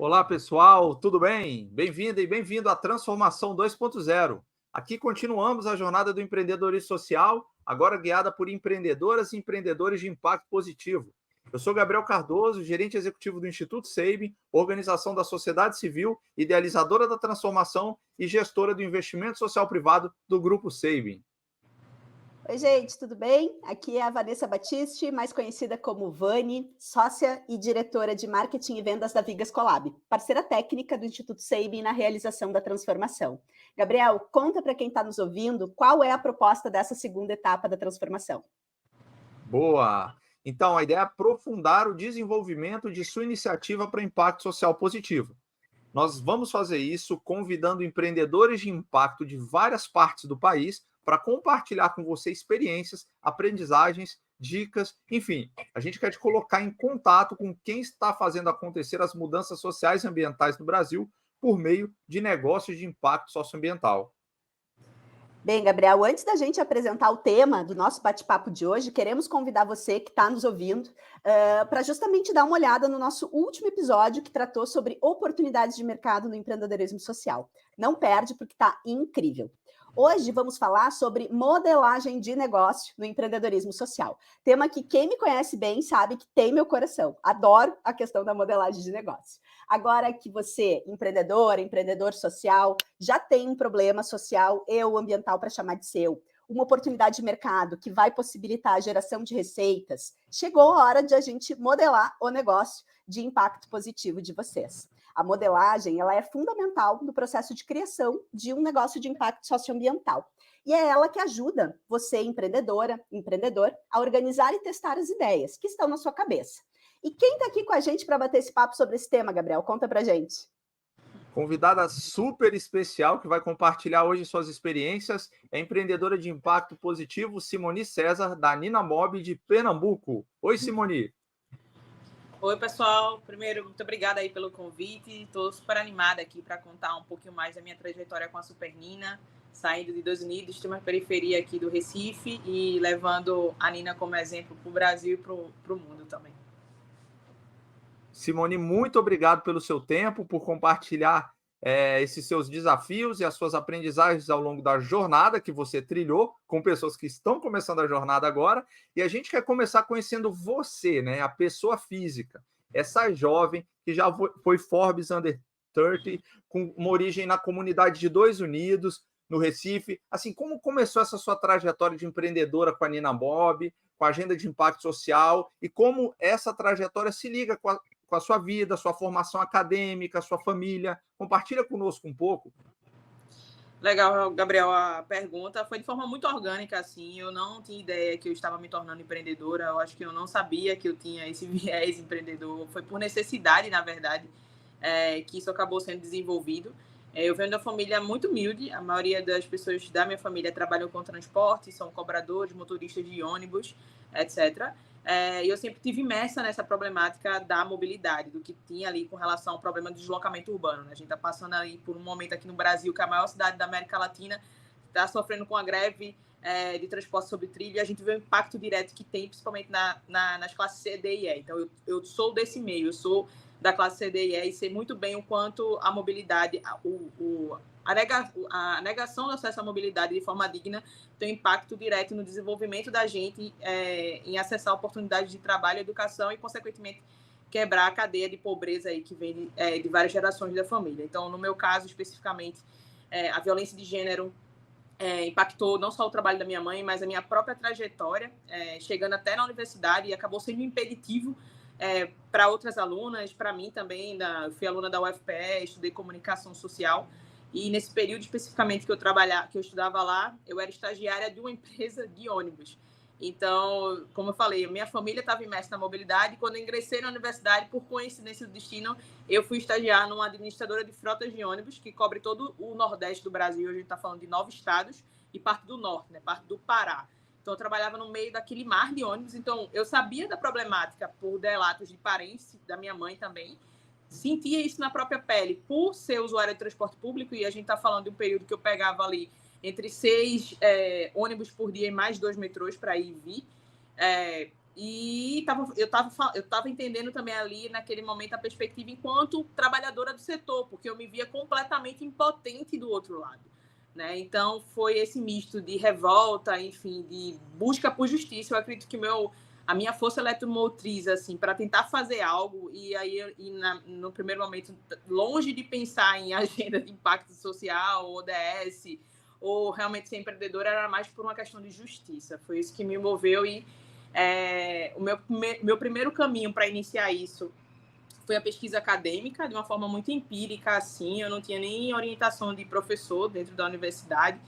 Olá, pessoal, tudo bem? Bem-vinda e bem-vindo à Transformação 2.0. Aqui continuamos a jornada do empreendedorismo social, agora guiada por empreendedoras e empreendedores de impacto positivo. Eu sou Gabriel Cardoso, gerente executivo do Instituto SEIB, organização da sociedade civil, idealizadora da transformação e gestora do investimento social privado do Grupo SEIB. Oi, gente, tudo bem? Aqui é a Vanessa Battisti, mais conhecida como Vani, sócia e diretora de marketing e vendas da Vigas Colab, parceira técnica do Instituto SEIB na realização da transformação. Gabriel, conta para quem está nos ouvindo qual é a proposta dessa segunda etapa da transformação. Boa! Então, a ideia é aprofundar o desenvolvimento de sua iniciativa para impacto social positivo. Nós vamos fazer isso convidando empreendedores de impacto de várias partes do país para compartilhar com você experiências, aprendizagens, dicas, enfim, a gente quer te colocar em contato com quem está fazendo acontecer as mudanças sociais e ambientais no Brasil por meio de negócios de impacto socioambiental. Bem, Gabriel, antes da gente apresentar o tema do nosso bate-papo de hoje, queremos convidar você que está nos ouvindo para justamente dar uma olhada no nosso último episódio que tratou sobre oportunidades de mercado no empreendedorismo social. Não perde, porque está incrível. Hoje vamos falar sobre modelagem de negócio no empreendedorismo social. Tema que quem me conhece bem sabe que tem meu coração. Adoro a questão da modelagem de negócio. Agora que você, empreendedora, empreendedor social, já tem um problema social e ou ambiental para chamar de seu, uma oportunidade de mercado que vai possibilitar a geração de receitas, chegou a hora de a gente modelar o negócio de impacto positivo de vocês. A modelagem, ela é fundamental no processo de criação de um negócio de impacto socioambiental. E é ela que ajuda você, empreendedora, empreendedor, a organizar e testar as ideias que estão na sua cabeça. E quem está aqui com a gente para bater esse papo sobre esse tema, Gabriel? Conta para gente. Convidada super especial que vai compartilhar hoje suas experiências é a empreendedora de impacto positivo Simoni César, da Nina Mob de Pernambuco. Oi, Simoni. Oi, pessoal. Primeiro, muito obrigada aí pelo convite. Estou super animada aqui para contar um pouquinho mais da minha trajetória com a Super Nina, saindo de 2 Unidos, de uma periferia aqui do Recife e levando a Nina como exemplo para o Brasil e para o mundo também. Simone, muito obrigado pelo seu tempo, por compartilhar esses seus desafios e as suas aprendizagens ao longo da jornada que você trilhou com pessoas que estão começando a jornada agora. E a gente quer começar conhecendo você, né, a pessoa física, essa jovem que já foi Forbes Under 30, com uma origem na comunidade de 2 Unidos, no Recife. Assim, como começou essa sua trajetória de empreendedora com a Nina Bob, com a agenda de impacto social, e como essa trajetória se liga com a sua vida, sua formação acadêmica, sua família. Compartilha conosco um pouco. Legal, Gabriel, a pergunta foi de forma muito orgânica, assim, eu não tinha ideia que eu estava me tornando empreendedora, eu acho que eu não sabia que eu tinha esse viés empreendedor, foi por necessidade, na verdade, que isso acabou sendo desenvolvido. Eu venho de uma família muito humilde, a maioria das pessoas da minha família trabalham com transporte, são cobradores, motoristas de ônibus, etc. E eu sempre tive imersa nessa problemática da mobilidade, do que tinha ali com relação ao problema do deslocamento urbano, né? A gente está passando ali por um momento aqui no Brasil, que é a maior cidade da América Latina está sofrendo com a greve de transporte sobre trilho, e a gente vê o impacto direto que tem, principalmente nas classes C, D e E. Então, eu sou desse meio, eu sou da classe C, D e E, e sei muito bem o quanto a mobilidade, a negação do acesso à mobilidade de forma digna tem um impacto direto no desenvolvimento da gente em acessar oportunidades de trabalho e educação e, consequentemente, quebrar a cadeia de pobreza aí que vem de várias gerações da família. Então, no meu caso, especificamente, a violência de gênero impactou não só o trabalho da minha mãe, mas a minha própria trajetória, chegando até na universidade, e acabou sendo impeditivo para outras alunas, para mim também. Eu fui aluna da UFPE, estudei comunicação social, e nesse período especificamente que eu estudava lá, eu era estagiária de uma empresa de ônibus. Então, como eu falei, minha família estava imersa na mobilidade, e quando eu ingressei na universidade, por coincidência do destino, eu fui estagiar numa administradora de frotas de ônibus que cobre todo o Nordeste do Brasil. A gente está falando de 9 estados e parte do Norte, né, parte do Pará. Então, eu trabalhava no meio daquele mar de ônibus, então eu sabia da problemática por relatos de parentes, da minha mãe também, sentia isso na própria pele por ser usuária de transporte público, e a gente está falando de um período que eu pegava ali entre 6 ônibus por dia e mais 2 metrôs para ir e vir. E eu estava entendendo também ali, naquele momento, a perspectiva enquanto trabalhadora do setor, porque eu me via completamente impotente do outro lado, né? Então, foi esse misto de revolta, enfim, de busca por justiça. Eu acredito que a minha força eletromotriz, assim, para tentar fazer algo, e aí, no primeiro momento, longe de pensar em agenda de impacto social, ODS, ou realmente ser empreendedora, era mais por uma questão de justiça. Foi isso que me moveu e o meu primeiro caminho para iniciar isso foi a pesquisa acadêmica, de uma forma muito empírica, assim, eu não tinha nem orientação de professor dentro da universidade.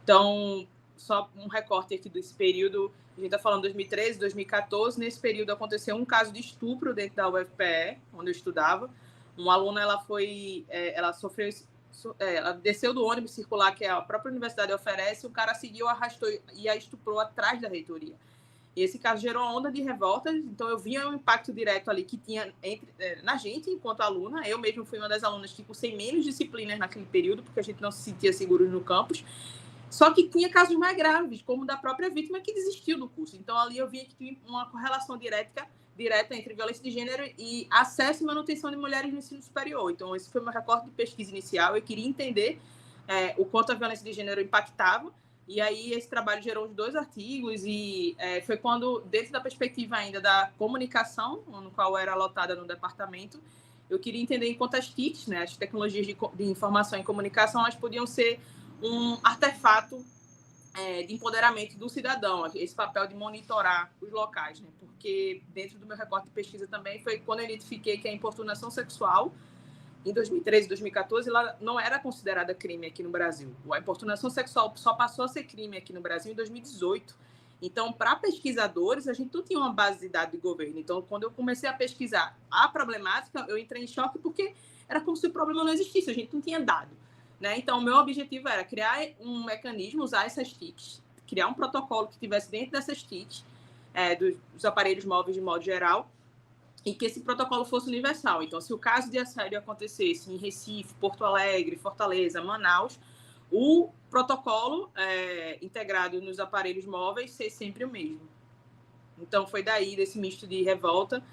Então, só um recorte aqui desse período, a gente está falando 2013, 2014, nesse período aconteceu um caso de estupro dentro da UFPE, onde eu estudava. Uma aluna, ela sofreu, ela desceu do ônibus circular que a própria universidade oferece, o cara seguiu, arrastou e a estuprou atrás da reitoria. E esse caso gerou uma onda de revoltas, então eu via um impacto direto ali que tinha na gente, enquanto aluna. Eu mesmo fui uma das alunas que cursei menos disciplinas naquele período, porque a gente não se sentia seguro no campus. Só que tinha casos mais graves, como da própria vítima que desistiu do curso. Então, ali eu via que tinha uma correlação direta entre violência de gênero e acesso e manutenção de mulheres no ensino superior. Então, esse foi o meu recorte de pesquisa inicial. Eu queria entender o quanto a violência de gênero impactava. E aí, esse trabalho gerou os 2 artigos e foi quando, dentro da perspectiva ainda da comunicação, no qual eu era lotada no departamento, eu queria entender enquanto as TICs, né, as tecnologias de informação e comunicação, elas podiam ser um artefato de empoderamento do cidadão, esse papel de monitorar os locais, né? Porque dentro do meu recorte de pesquisa também foi quando eu identifiquei que a importunação sexual, em 2013 e 2014, ela não era considerada crime aqui no Brasil. A importunação sexual só passou a ser crime aqui no Brasil em 2018. Então, para pesquisadores, a gente não tinha uma base de dados de governo. Então, quando eu comecei a pesquisar a problemática, eu entrei em choque porque era como se o problema não existisse, a gente não tinha dado, né? Então, o meu objetivo era criar um mecanismo, usar essas TICs, criar um protocolo que tivesse dentro dessas TICs, dos aparelhos móveis de modo geral, e que esse protocolo fosse universal. Então, se o caso de assédio acontecesse em Recife, Porto Alegre, Fortaleza, Manaus, o protocolo integrado nos aparelhos móveis ser sempre o mesmo. Então, foi daí, desse misto de revolta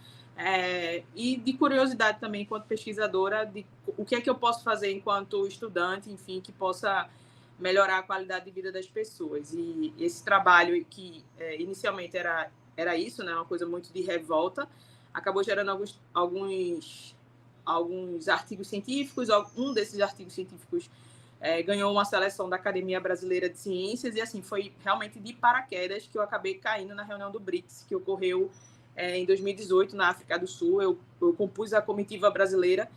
e de curiosidade também, enquanto pesquisadora, de o que é que eu posso fazer enquanto estudante, enfim, que possa melhorar a qualidade de vida das pessoas. E esse trabalho que inicialmente era isso, né, uma coisa muito de revolta, acabou gerando alguns artigos científicos. Um desses artigos científicos ganhou uma seleção da Academia Brasileira de Ciências, e assim, foi realmente de paraquedas que eu acabei caindo na reunião do BRICS, que ocorreu em 2018, na África do Sul. Eu compus a comitiva brasileira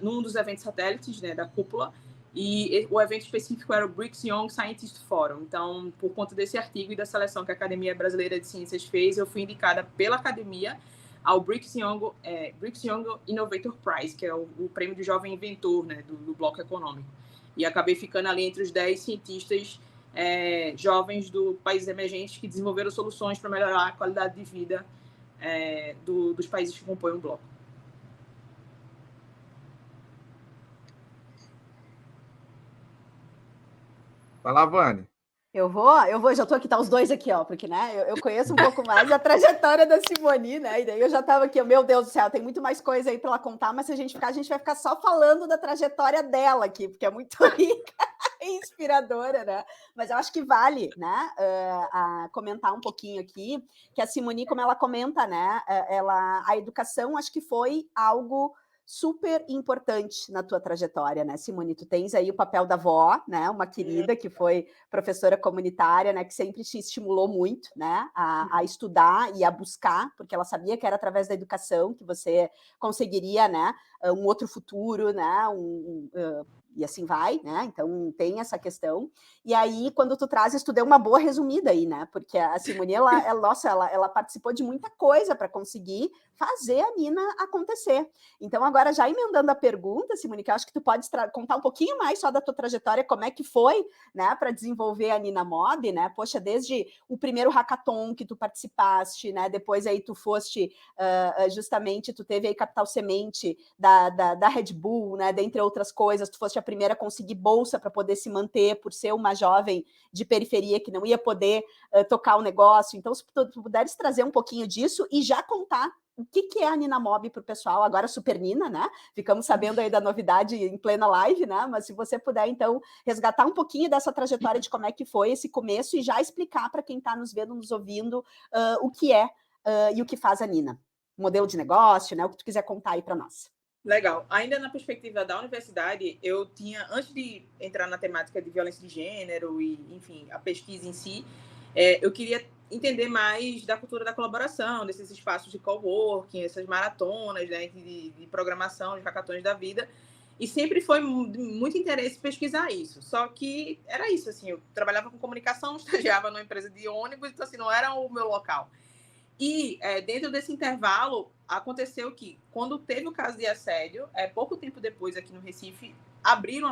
num dos eventos satélites, né, da cúpula, e o evento específico era o BRICS Young Scientist Forum. Então, por conta desse artigo e da seleção que a Academia Brasileira de Ciências fez, eu fui indicada pela Academia ao BRICS Young Innovator Prize, que é o prêmio de jovem inventor, né, do bloco econômico. E acabei ficando ali entre os 10 cientistas jovens do países emergentes que desenvolveram soluções para melhorar a qualidade de vida dos países que compõem o bloco. Vai lá, Vânia. Eu vou, já estou aqui, tá os dois aqui, ó, porque, né, eu conheço um pouco mais a trajetória da Simone, né, e daí eu já estava aqui, meu Deus do céu, tem muito mais coisa aí para ela contar, mas se a gente vai ficar só falando da trajetória dela aqui, porque é muito rica e inspiradora, né, mas eu acho que vale, né, a comentar um pouquinho aqui, que a Simone, como ela comenta, né, a educação, acho que foi algo super importante na tua trajetória, né, Simone? Tu tens aí o papel da avó, né, uma querida que foi professora comunitária, né, que sempre te estimulou muito, né, a estudar e a buscar, porque ela sabia que era através da educação que você conseguiria, né, um outro futuro, né, e assim vai, né? Então tem essa questão. E aí, quando tu trazes, tu deu uma boa resumida aí, né? Porque a Simone, ela participou de muita coisa para conseguir fazer a Nina acontecer. Então, agora, já emendando a pergunta, Simone, que eu acho que tu pode contar um pouquinho mais só da tua trajetória, como é que foi, né, para desenvolver a Nina Mob, né? Poxa, desde o primeiro hackathon que tu participaste, né? Depois aí tu foste, justamente, tu teve aí Capital Semente da Red Bull, né? Dentre outras coisas, tu foste primeira a conseguir bolsa para poder se manter, por ser uma jovem de periferia que não ia poder tocar o negócio. Então, se tu puderes trazer um pouquinho disso e já contar o que é a Nina Mob para o pessoal, agora Super Nina, né? Ficamos sabendo aí da novidade em plena live, né? Mas se você puder, então, resgatar um pouquinho dessa trajetória de como é que foi esse começo e já explicar para quem está nos vendo, nos ouvindo, o que é e o que faz a Nina. Modelo de negócio, né? O que tu quiser contar aí para nós. Legal. Ainda na perspectiva da universidade, eu tinha, antes de entrar na temática de violência de gênero e, enfim, a pesquisa em si, eu queria entender mais da cultura da colaboração, desses espaços de coworking, essas maratonas, né, de programação, de hackathons da vida. E sempre foi muito interesse pesquisar isso. Só que era isso, assim, eu trabalhava com comunicação, estagiava numa empresa de ônibus, então, assim, não era o meu local. E dentro desse intervalo, aconteceu que, quando teve o caso de assédio, pouco tempo depois, aqui no Recife, abriram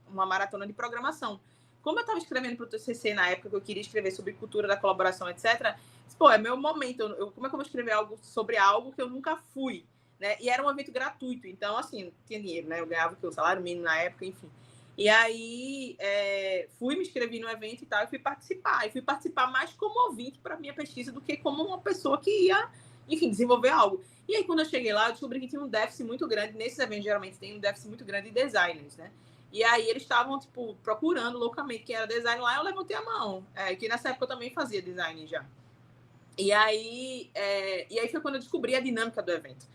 uma maratona de programação. Como eu estava escrevendo para o TCC na época, que eu queria escrever sobre cultura da colaboração, etc., pô, é meu momento. Como é que eu vou escrever algo sobre algo que eu nunca fui? Né? E era um evento gratuito, então, assim, não tinha dinheiro, né? Eu ganhava o salário mínimo na época, enfim. E aí, me inscrevi no evento e tal, e fui participar. E fui participar mais como ouvinte para minha pesquisa do que como uma pessoa que ia, enfim, desenvolver algo. E aí, quando eu cheguei lá, eu descobri que tinha um déficit muito grande. Nesses eventos, geralmente, tem um déficit muito grande de designers, né? E aí, eles estavam, tipo, procurando loucamente quem era design lá. Eu levantei a mão, que nessa época eu também fazia design já. E aí foi quando eu descobri a dinâmica do evento.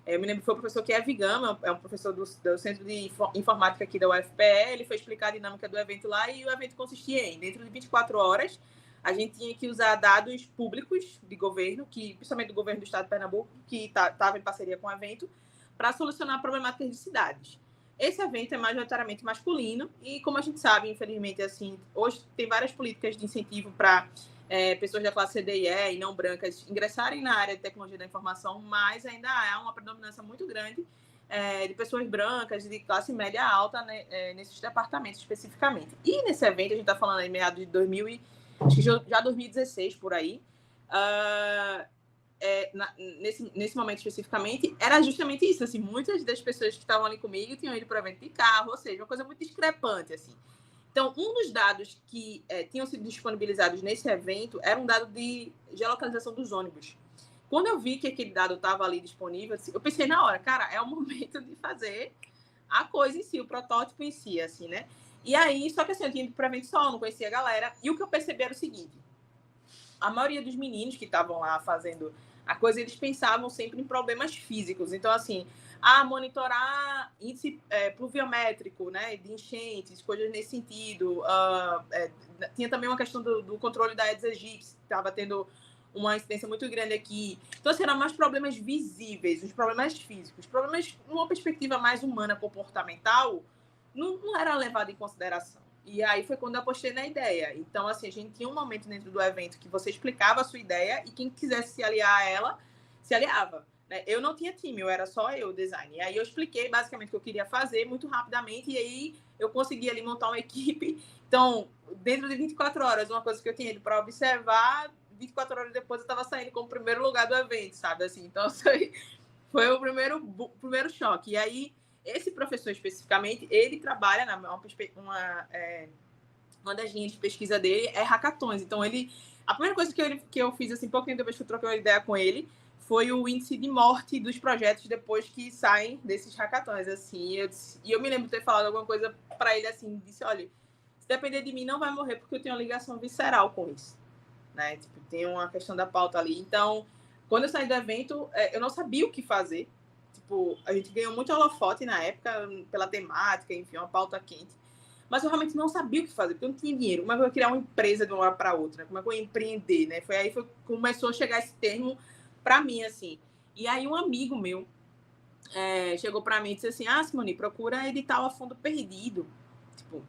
Eu me lembro que foi o professor Kevin Gama, é um professor do Centro de Informática aqui da UFPE, ele foi explicar a dinâmica do evento lá, e o evento consistia em, dentro de 24 horas, a gente tinha que usar dados públicos de governo, principalmente do governo do estado de Pernambuco, que estava em parceria com o evento, para solucionar problemáticas de cidades. Esse evento é majoritariamente masculino, e como a gente sabe, infelizmente, assim, hoje tem várias políticas de incentivo para pessoas da classe C, D e E e não brancas ingressarem na área de tecnologia da informação, mas ainda há uma predominância muito grande de pessoas brancas de classe média alta, né, nesses departamentos especificamente. E nesse evento, a gente está falando em meados de 2000 acho que já 2016, por aí, nesse momento especificamente, era justamente isso, assim, muitas das pessoas que estavam ali comigo tinham ido para o evento de carro, ou seja, uma coisa muito discrepante, assim. Então, um dos dados que tinham sido disponibilizados nesse evento era um dado de geolocalização dos ônibus. Quando eu vi que aquele dado estava ali disponível, assim, eu pensei na hora, cara, é o momento de fazer a coisa em si, o protótipo em si, assim, né? E aí, só que assim, eu tinha ido para o evento só, não conhecia a galera, e o que eu percebi era o seguinte, a maioria dos meninos que estavam lá fazendo a coisa, eles pensavam sempre em problemas físicos. Então, assim, monitorar índice pluviométrico, né, de enchentes, coisas nesse sentido. Tinha também uma questão do controle da Aedes aegypti, que estava tendo uma incidência muito grande aqui. Então, assim, eram mais problemas visíveis, os problemas físicos. Problemas, numa perspectiva mais humana, comportamental, não era levado em consideração. E aí foi quando eu apostei na ideia. Então, assim, a gente tinha um momento dentro do evento que você explicava a sua ideia e quem quisesse se aliar a ela, se aliava. Eu não tinha time, eu era só eu, design. E aí eu expliquei basicamente o que eu queria fazer muito rapidamente e aí eu consegui ali montar uma equipe. Então, dentro de 24 horas, uma coisa que eu tinha ido para observar, 24 horas depois eu estava saindo como primeiro lugar do evento, sabe? Assim, então, foi o primeiro choque. E aí, esse professor especificamente, ele trabalha uma das linhas de pesquisa dele é hackathons. Então, a primeira coisa que eu fiz, assim, pouquinho depois que eu troquei uma ideia com ele, foi o índice de morte dos projetos depois que saem desses hackathons, assim. E eu me lembro de ter falado alguma coisa para ele, assim, disse, olha, se depender de mim, não vai morrer, porque eu tenho uma ligação visceral com isso, né? Tipo, tem uma questão da pauta ali. Então, quando eu saí do evento, eu não sabia o que fazer. Tipo, a gente ganhou muito holofote na época, pela temática, enfim, uma pauta quente. Mas eu realmente não sabia o que fazer, porque eu não tinha dinheiro. Como é que eu ia criar uma empresa de uma hora para outra? Como é que eu ia empreender, né? Começou a chegar esse termo para mim, assim. E aí um amigo meu chegou para mim e disse assim, Simone, procura edital a fundo perdido. Tipo,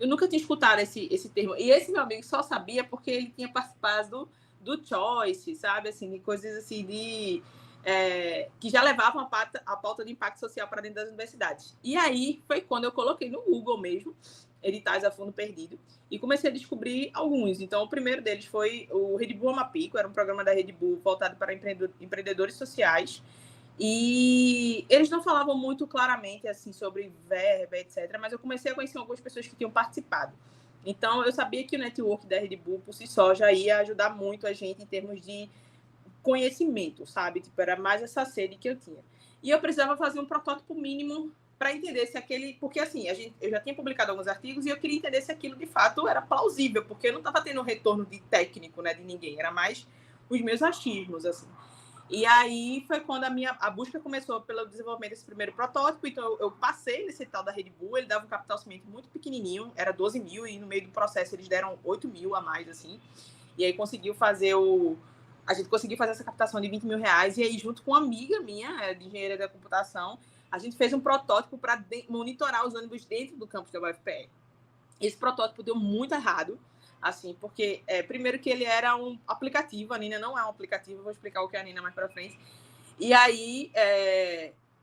eu nunca tinha escutado esse termo. E esse meu amigo só sabia porque ele tinha participado do Choice, sabe? Assim, de coisas assim que já levavam a pauta de impacto social para dentro das universidades. E aí foi quando eu coloquei no Google mesmo, editais a fundo perdido, e comecei a descobrir alguns. Então, o primeiro deles foi o Red Bull Amapico, era um programa da Red Bull voltado para empreendedores sociais. E eles não falavam muito claramente assim sobre verba, etc., mas eu comecei a conhecer algumas pessoas que tinham participado. Então, eu sabia que o network da Red Bull, por si só, já ia ajudar muito a gente em termos de conhecimento, sabe? Tipo, era mais essa sede que eu tinha. E eu precisava fazer um protótipo mínimo para entender se aquele... Porque, assim, eu já tinha publicado alguns artigos e eu queria entender se aquilo, de fato, era plausível, porque eu não estava tendo um retorno de técnico, né, de ninguém. Era mais os meus achismos, assim. E aí foi quando a busca começou pelo desenvolvimento desse primeiro protótipo. Então, eu passei nesse tal da Red Bull. Ele dava um capital cimento muito pequenininho, era 12 mil, e no meio do processo eles deram 8 mil a mais, assim. E aí a gente conseguiu fazer essa captação de 20 mil reais. E aí, junto com uma amiga minha, de engenharia da computação, a gente fez um protótipo para monitorar os ônibus dentro do campus da UFPE. Esse protótipo deu muito errado, assim, porque, primeiro que ele era um aplicativo, a Nina não é um aplicativo, vou explicar o que é a Nina mais para frente. E aí,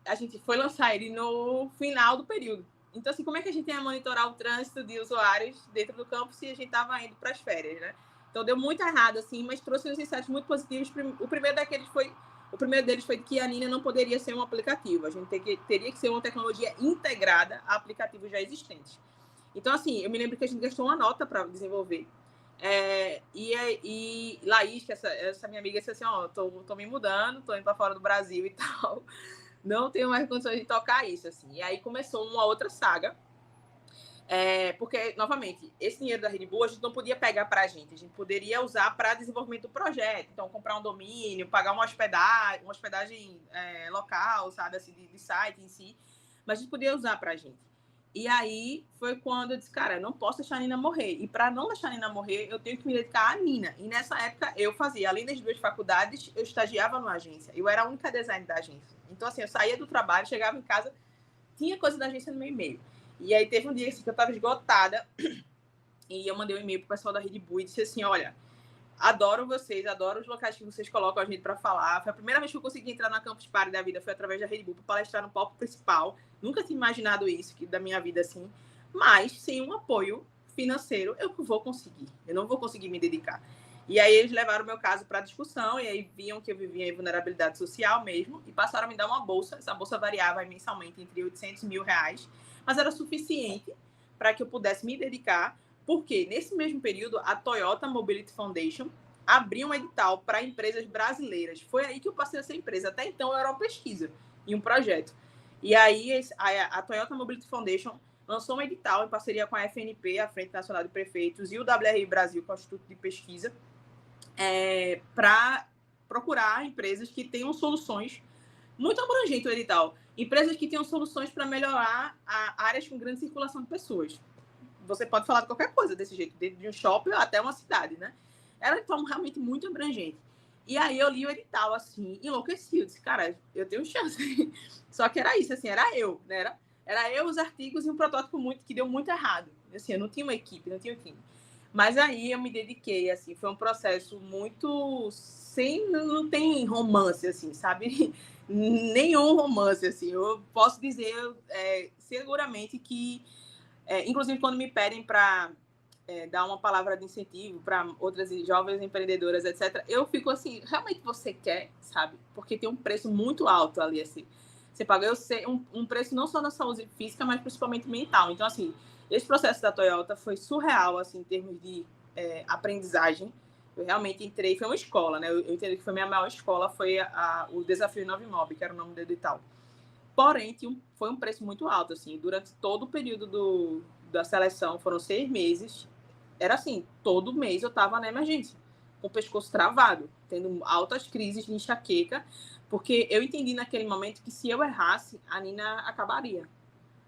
a gente foi lançar ele no final do período. Então, assim, como é que a gente ia monitorar o trânsito de usuários dentro do campus se a gente estava indo para as férias, né? Então, deu muito errado, assim, mas trouxe uns insights muito positivos. O primeiro deles foi que a Nina não poderia ser um aplicativo. A gente teria que ser uma tecnologia integrada a aplicativos já existentes. Então, assim, eu me lembro que a gente gastou uma nota para desenvolver. E Laís, que essa minha amiga, disse assim, tô me mudando, tô indo para fora do Brasil e tal. Não tenho mais condições de tocar isso, assim. E aí começou uma outra saga. Porque, novamente, esse dinheiro da Red Bull a gente não podia pegar para a gente poderia usar para desenvolvimento do projeto. Então, comprar um domínio, pagar uma hospedagem local, sabe, assim, de site em si. Mas a gente podia usar para a gente. E aí foi quando eu disse, cara, eu não posso deixar a Nina morrer. E para não deixar a Nina morrer, eu tenho que me dedicar à Nina. E nessa época eu fazia, além das 2 faculdades, eu estagiava numa agência. Eu era a única design da agência. Então, assim, eu saía do trabalho, chegava em casa, tinha coisa da agência no meu e-mail. E aí teve um dia assim, que eu estava esgotada e eu mandei um e-mail pro pessoal da Red Bull e disse assim, olha, adoro vocês, adoro os locais que vocês colocam a gente para falar. Foi a primeira vez que eu consegui entrar na Campus Party da vida, foi através da Red Bull, para palestrar no palco principal. Nunca tinha imaginado isso da minha vida assim. Mas, sem um apoio financeiro, eu vou conseguir. Eu não vou conseguir me dedicar. E aí eles levaram o meu caso para discussão, e aí viam que eu vivia em vulnerabilidade social mesmo, e passaram a me dar uma bolsa. Essa bolsa variava mensalmente entre 800 mil reais, mas era suficiente para que eu pudesse me dedicar, porque nesse mesmo período a Toyota Mobility Foundation abriu um edital para empresas brasileiras. Foi aí que eu passei a ser empresa. Até então eu era uma pesquisa e um projeto. E aí a Toyota Mobility Foundation lançou um edital em parceria com a FNP, a Frente Nacional de Prefeitos, e o WRI Brasil, que é o Instituto de Pesquisa, para procurar empresas que tenham soluções muito abrangentes o edital. Empresas que tenham soluções para melhorar áreas com grande circulação de pessoas. Você pode falar de qualquer coisa desse jeito, de um shopping até uma cidade, né? Era então realmente muito abrangente. E aí eu li o edital, assim, enlouqueci. Eu disse, cara, eu tenho chance. Só que era isso, assim, era eu, né? Era eu, os artigos e um protótipo que deu muito errado. Assim, eu não tinha uma equipe, não tinha um time. Mas aí eu me dediquei, assim, foi um processo muito não tem romance, assim, sabe? Nenhum romance, assim. Eu posso dizer seguramente que, inclusive quando me pedem para dar uma palavra de incentivo para outras jovens empreendedoras, etc., eu fico assim, realmente você quer, sabe? Porque tem um preço muito alto ali, assim. Você paga um preço não só na saúde física, mas principalmente mental. Então, assim, esse processo da Toyota foi surreal, assim, em termos de aprendizagem. Eu realmente entrei, foi uma escola, né? Eu entendi que foi a minha maior escola, foi o Desafio 9Mob, que era o nome do edital. Porém, foi um preço muito alto, assim. Durante todo o período da seleção, foram 6 meses. Era assim, todo mês eu estava na emergência, com o pescoço travado, tendo altas crises de enxaqueca, porque eu entendi naquele momento que se eu errasse, a Nina acabaria.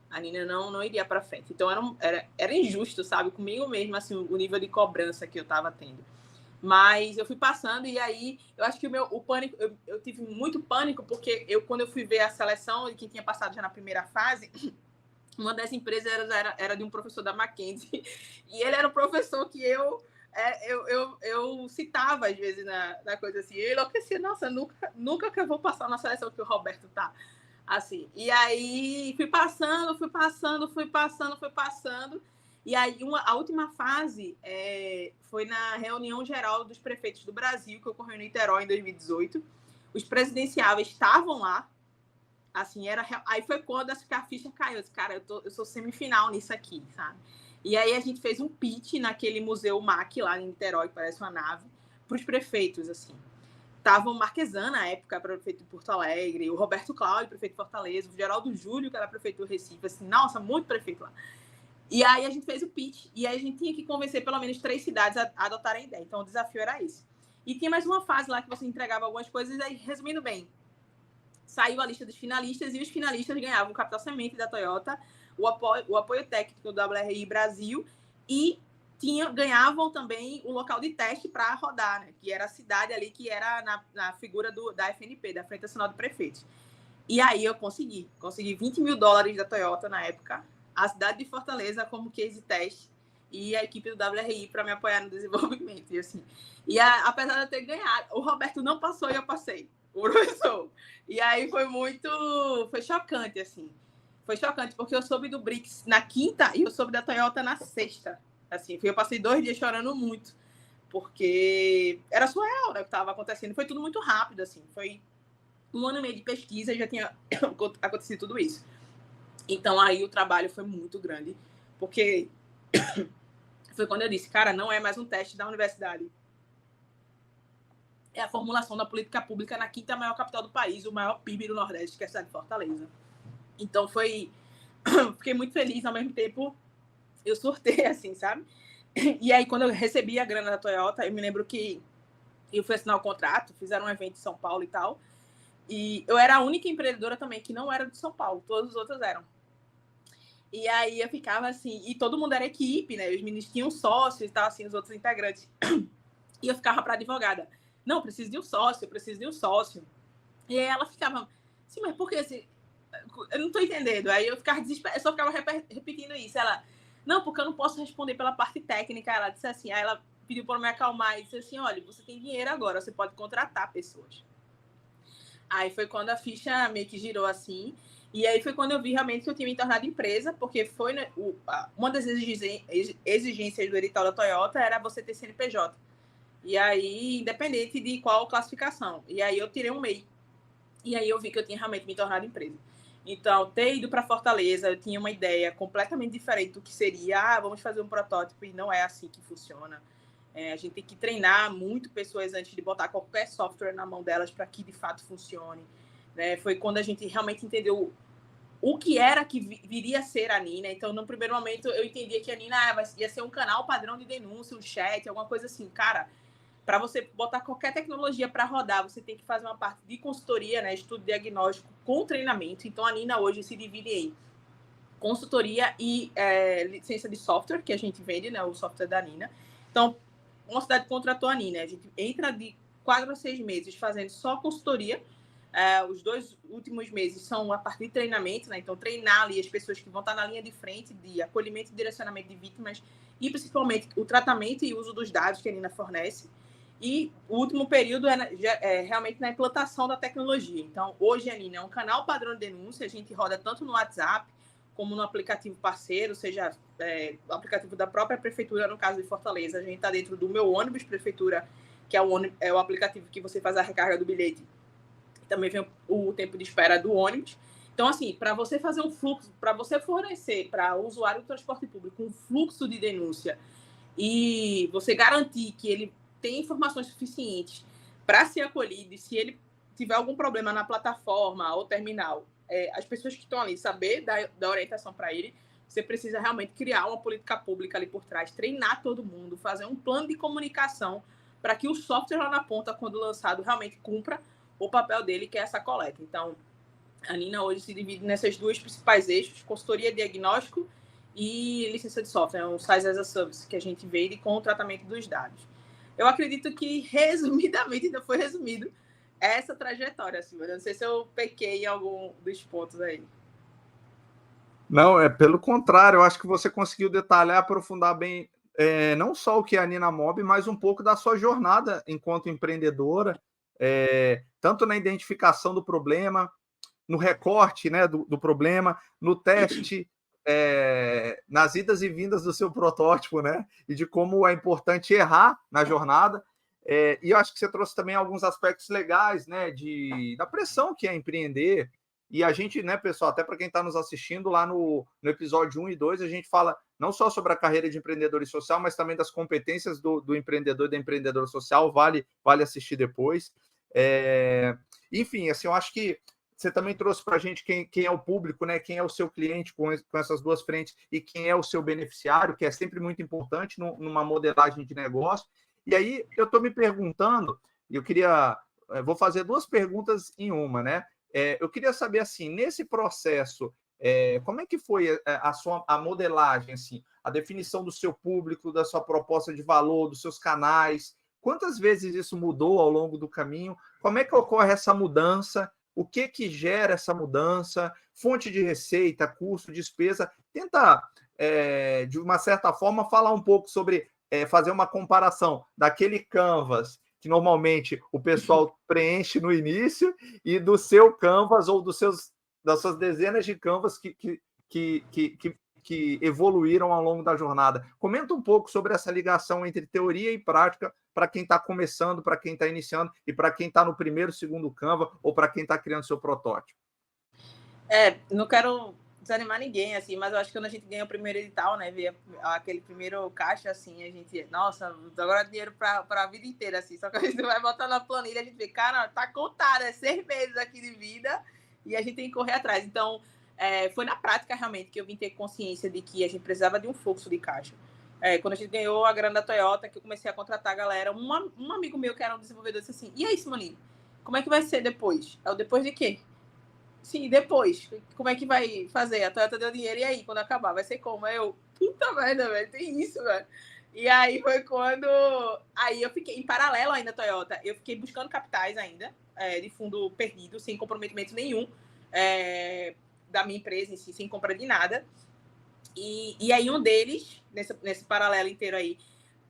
A Nina não iria para frente. Então era injusto, sabe, comigo mesmo, assim, o nível de cobrança que eu estava tendo. Mas eu fui passando e aí eu acho que o pânico, eu tive muito pânico, porque quando eu fui ver a seleção, que tinha passado já na primeira fase, uma das empresas era de um professor da Mackenzie, e ele era um professor que eu citava às vezes na coisa assim, eu enlouquecia, nossa, nunca que eu vou passar na seleção que o Roberto tá, assim. E aí fui passando, e aí a última fase foi na reunião geral dos prefeitos do Brasil, que ocorreu em Niterói em 2018. Os presidenciáveis estavam lá, Assim, aí foi quando a ficha caiu. Eu disse, cara, eu sou semifinal nisso aqui, sabe? E aí a gente fez um pitch naquele Museu MAC lá em Niterói, que parece uma nave, para os prefeitos, assim. Tava o Marquesan, na época, prefeito de Porto Alegre, o Roberto Cláudio, prefeito de Fortaleza, o Geraldo Júlio, que era prefeito do Recife, assim, nossa, muito prefeito lá. E aí a gente fez o pitch, e aí a gente tinha que convencer pelo menos 3 cidades a adotarem a ideia. Então o desafio era esse. E tinha mais uma fase lá que você entregava algumas coisas, e aí, resumindo bem, saiu a lista dos finalistas, e os finalistas ganhavam o capital semente da Toyota, o apoio técnico do WRI Brasil, e ganhavam também o local de teste para rodar, né? Que era a cidade ali, que era na figura da FNP, da Frente Nacional de Prefeitos. E aí eu consegui $20 mil da Toyota na época, a cidade de Fortaleza como case teste, e a equipe do WRI para me apoiar no desenvolvimento. E, assim, apesar de eu ter ganhado, o Roberto não passou e eu passei. O professor. E aí foi chocante, assim. Foi chocante, porque eu soube do BRICS na quinta e eu soube da Toyota na sexta. Assim, eu passei 2 dias chorando muito, porque era surreal, né, o que estava acontecendo. Foi tudo muito rápido, assim. Foi 1 ano e meio de pesquisa e já tinha acontecido tudo isso. Então, aí o trabalho foi muito grande, porque foi quando eu disse, cara, não é mais um teste da universidade. É a formulação da política pública na 5ª maior capital do país, o maior PIB do Nordeste, que é a cidade de Fortaleza. Então, fiquei muito feliz, ao mesmo tempo, eu surtei, assim, sabe? E aí, quando eu recebi a grana da Toyota, eu me lembro que eu fui assinar o contrato, fizeram um evento em São Paulo e tal, e eu era a única empreendedora também que não era de São Paulo, todos os outros eram. E aí, eu ficava assim, e todo mundo era equipe, né? Os meninos tinham sócios e tal, assim, os outros integrantes. E eu ficava para advogada. Não, preciso de um sócio. E aí ela ficava, sim, mas por que assim? Eu não tô entendendo. Aí eu ficava desesperada, eu só ficava repetindo isso. Ela, não, porque eu não posso responder pela parte técnica. Ela disse assim, aí ela pediu para me acalmar e disse assim, olha, você tem dinheiro agora, você pode contratar pessoas. Aí foi quando a ficha meio que girou assim. E aí foi quando eu vi realmente que eu tinha me tornado empresa, porque foi uma das exigências do edital da Toyota era você ter CNPJ. E aí, independente de qual classificação. E aí eu tirei um MEI. E aí eu vi que eu tinha realmente me tornado empresa. Então, ter ido para Fortaleza, eu tinha uma ideia completamente diferente do que seria, vamos fazer um protótipo, e não é assim que funciona. A gente tem que treinar muito pessoas antes de botar qualquer software na mão delas para que de fato funcione. Né? Foi quando a gente realmente entendeu o que era que viria a ser a Nina. Então, no primeiro momento, eu entendia que a Nina ia ser um canal padrão de denúncia, um chat, alguma coisa assim. Cara, para você botar qualquer tecnologia para rodar, você tem que fazer uma parte de consultoria, né, estudo diagnóstico com treinamento. Então, a Nina hoje se divide em consultoria e licença de software, que a gente vende, né, o software da Nina. Então, uma cidade contratou a Nina. A gente entra de 4 a 6 meses fazendo só consultoria. Os 2 últimos meses são a parte de treinamento, né? Então, treinar ali as pessoas que vão estar na linha de frente de acolhimento e direcionamento de vítimas e, principalmente, o tratamento e uso dos dados que a Nina fornece. E o último período é realmente na implantação da tecnologia. Então, hoje a Nina é um canal padrão de denúncia, a gente roda tanto no WhatsApp como no aplicativo parceiro, seja o aplicativo da própria prefeitura, no caso de Fortaleza. A gente está dentro do Meu Ônibus Prefeitura, que é o aplicativo que você faz a recarga do bilhete. Também vem o tempo de espera do ônibus. Então, assim, para você fazer um fluxo, para você fornecer para o usuário do transporte público um fluxo de denúncia e você garantir que ele tem informações suficientes para ser acolhido, e se ele tiver algum problema na plataforma ou terminal, as pessoas que estão ali saber da orientação para ele, você precisa realmente criar uma política pública ali por trás, treinar todo mundo, fazer um plano de comunicação para que o software lá na ponta, quando lançado, realmente cumpra o papel dele, que é essa coleta. Então, a Nina hoje se divide nessas 2 principais eixos, consultoria diagnóstico e licença de software, um SaaS as a Service, que a gente vende com o tratamento dos dados. Eu acredito que, resumidamente, ainda foi resumido essa trajetória, Silvia. Não sei se eu pequei em algum dos pontos aí. Não, pelo contrário, eu acho que você conseguiu detalhar, aprofundar bem, não só o que é a Nina Mob, mas um pouco da sua jornada enquanto empreendedora, tanto na identificação do problema, no recorte, né, do problema, no teste, nas idas e vindas do seu protótipo, né, e de como é importante errar na jornada. E eu acho que você trouxe também alguns aspectos legais, né, da pressão que é empreender, E a gente, né, pessoal, até para quem está nos assistindo, lá no episódio 1 e 2, a gente fala não só sobre a carreira de empreendedor e social, mas também das competências do empreendedor e da empreendedora social. Vale assistir depois. Enfim, assim, eu acho que você também trouxe para a gente quem é o público, né? Quem é o seu cliente com essas duas frentes e quem é o seu beneficiário, que é sempre muito importante numa modelagem de negócio. E aí eu estou me perguntando, e vou fazer duas perguntas em uma, né? Eu queria saber, assim, nesse processo, como é que foi a modelagem, assim, a definição do seu público, da sua proposta de valor, dos seus canais? Quantas vezes isso mudou ao longo do caminho? Como é que ocorre essa mudança? O que gera essa mudança? Fonte de receita, custo, despesa? Tenta, de uma certa forma, falar um pouco sobre fazer uma comparação daquele Canvas que normalmente o pessoal preenche no início, e do seu Canvas ou das suas dezenas de Canvas que evoluíram ao longo da jornada. Comenta um pouco sobre essa ligação entre teoria e prática para quem está começando, para quem está iniciando e para quem está no primeiro, segundo Canva ou para quem está criando seu protótipo. Não quero desanimar ninguém, assim, mas eu acho que quando a gente ganha o primeiro edital, né, ver aquele primeiro caixa, assim, a gente, nossa, agora dinheiro para a vida inteira, assim, só que a gente vai botar na planilha, a gente vê, cara, tá contado, 6 meses aqui de vida e a gente tem que correr atrás. Então, foi na prática, realmente, que eu vim ter consciência de que a gente precisava de um fluxo de caixa. Quando a gente ganhou a grana da Toyota, que eu comecei a contratar a galera, um amigo meu que era um desenvolvedor disse assim, e aí, Simoninho, como é que vai ser depois? Depois de quê? Sim, depois. Como é que vai fazer? A Toyota deu dinheiro, e aí, quando acabar? Vai ser como? Puta merda, velho, tem isso, velho. E aí foi quando... Aí eu fiquei, em paralelo ainda, Toyota, eu fiquei buscando capitais ainda, de fundo perdido, sem comprometimento nenhum da minha empresa em si, sem compra de nada. E aí um deles, nesse paralelo inteiro aí,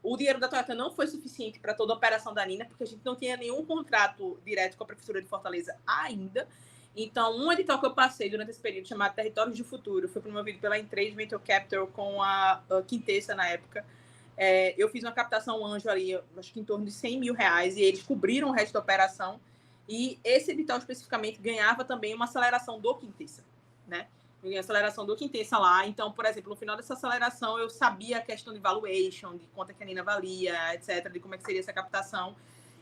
o dinheiro da Toyota não foi suficiente para toda a operação da Nina, porque a gente não tinha nenhum contrato direto com a Prefeitura de Fortaleza ainda. Então, um edital que eu passei durante esse período, chamado Territórios do Futuro, foi promovido pela Entrade Venture Capital com a Quintessa na época. Eu fiz uma captação anjo ali, acho que em torno de R$100 mil, e eles cobriram o resto da operação. E esse edital especificamente ganhava também uma aceleração do Quintessa, né? Eu ganhei a aceleração do Quintessa lá. Então, por exemplo, no final dessa aceleração, eu sabia a questão de valuation, de quanto que a Nina valia, etc., de como é que seria essa captação.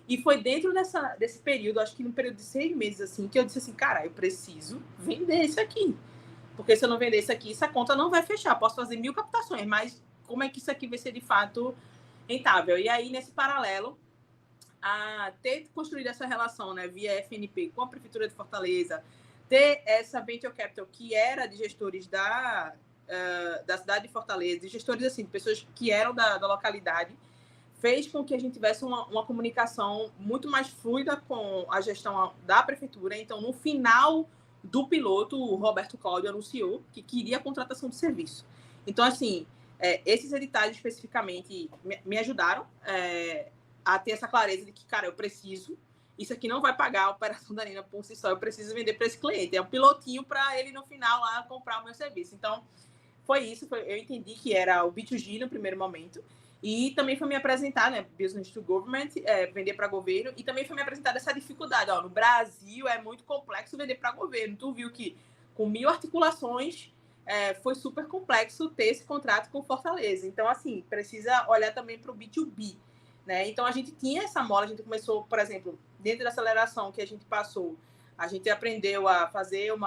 E foi dentro desse período, acho que no período de 6 meses, assim, que eu disse assim, cara, eu preciso vender isso aqui. Porque se eu não vender isso aqui, essa conta não vai fechar. Posso fazer 1000 captações, mas como é que isso aqui vai ser, de fato, rentável? E aí, nesse paralelo, a ter construído essa relação, né, via FNP com a Prefeitura de Fortaleza, ter essa Venture Capital, que era de gestores da cidade de Fortaleza, de gestores, assim, de pessoas que eram da localidade, fez com que a gente tivesse uma comunicação muito mais fluida com a gestão da prefeitura. Então, no final do piloto, o Roberto Cláudio anunciou que queria a contratação de serviço. Então, assim, esses editais especificamente me ajudaram a ter essa clareza de que, cara, eu preciso, isso aqui não vai pagar a operação da Nina por si só, eu preciso vender para esse cliente. É um pilotinho para ele, no final, lá comprar o meu serviço. Então, foi isso. Eu entendi que era o B2G no primeiro momento. E também foi me apresentar, né, business to government, vender para governo, e também foi me apresentar essa dificuldade. No Brasil é muito complexo vender para governo. Tu viu que com 1000 articulações foi super complexo ter esse contrato com Fortaleza. Então, assim, precisa olhar também para o B2B. Né? Então, a gente tinha essa mola, a gente começou, por exemplo, dentro da aceleração que a gente passou, a gente aprendeu a fazer um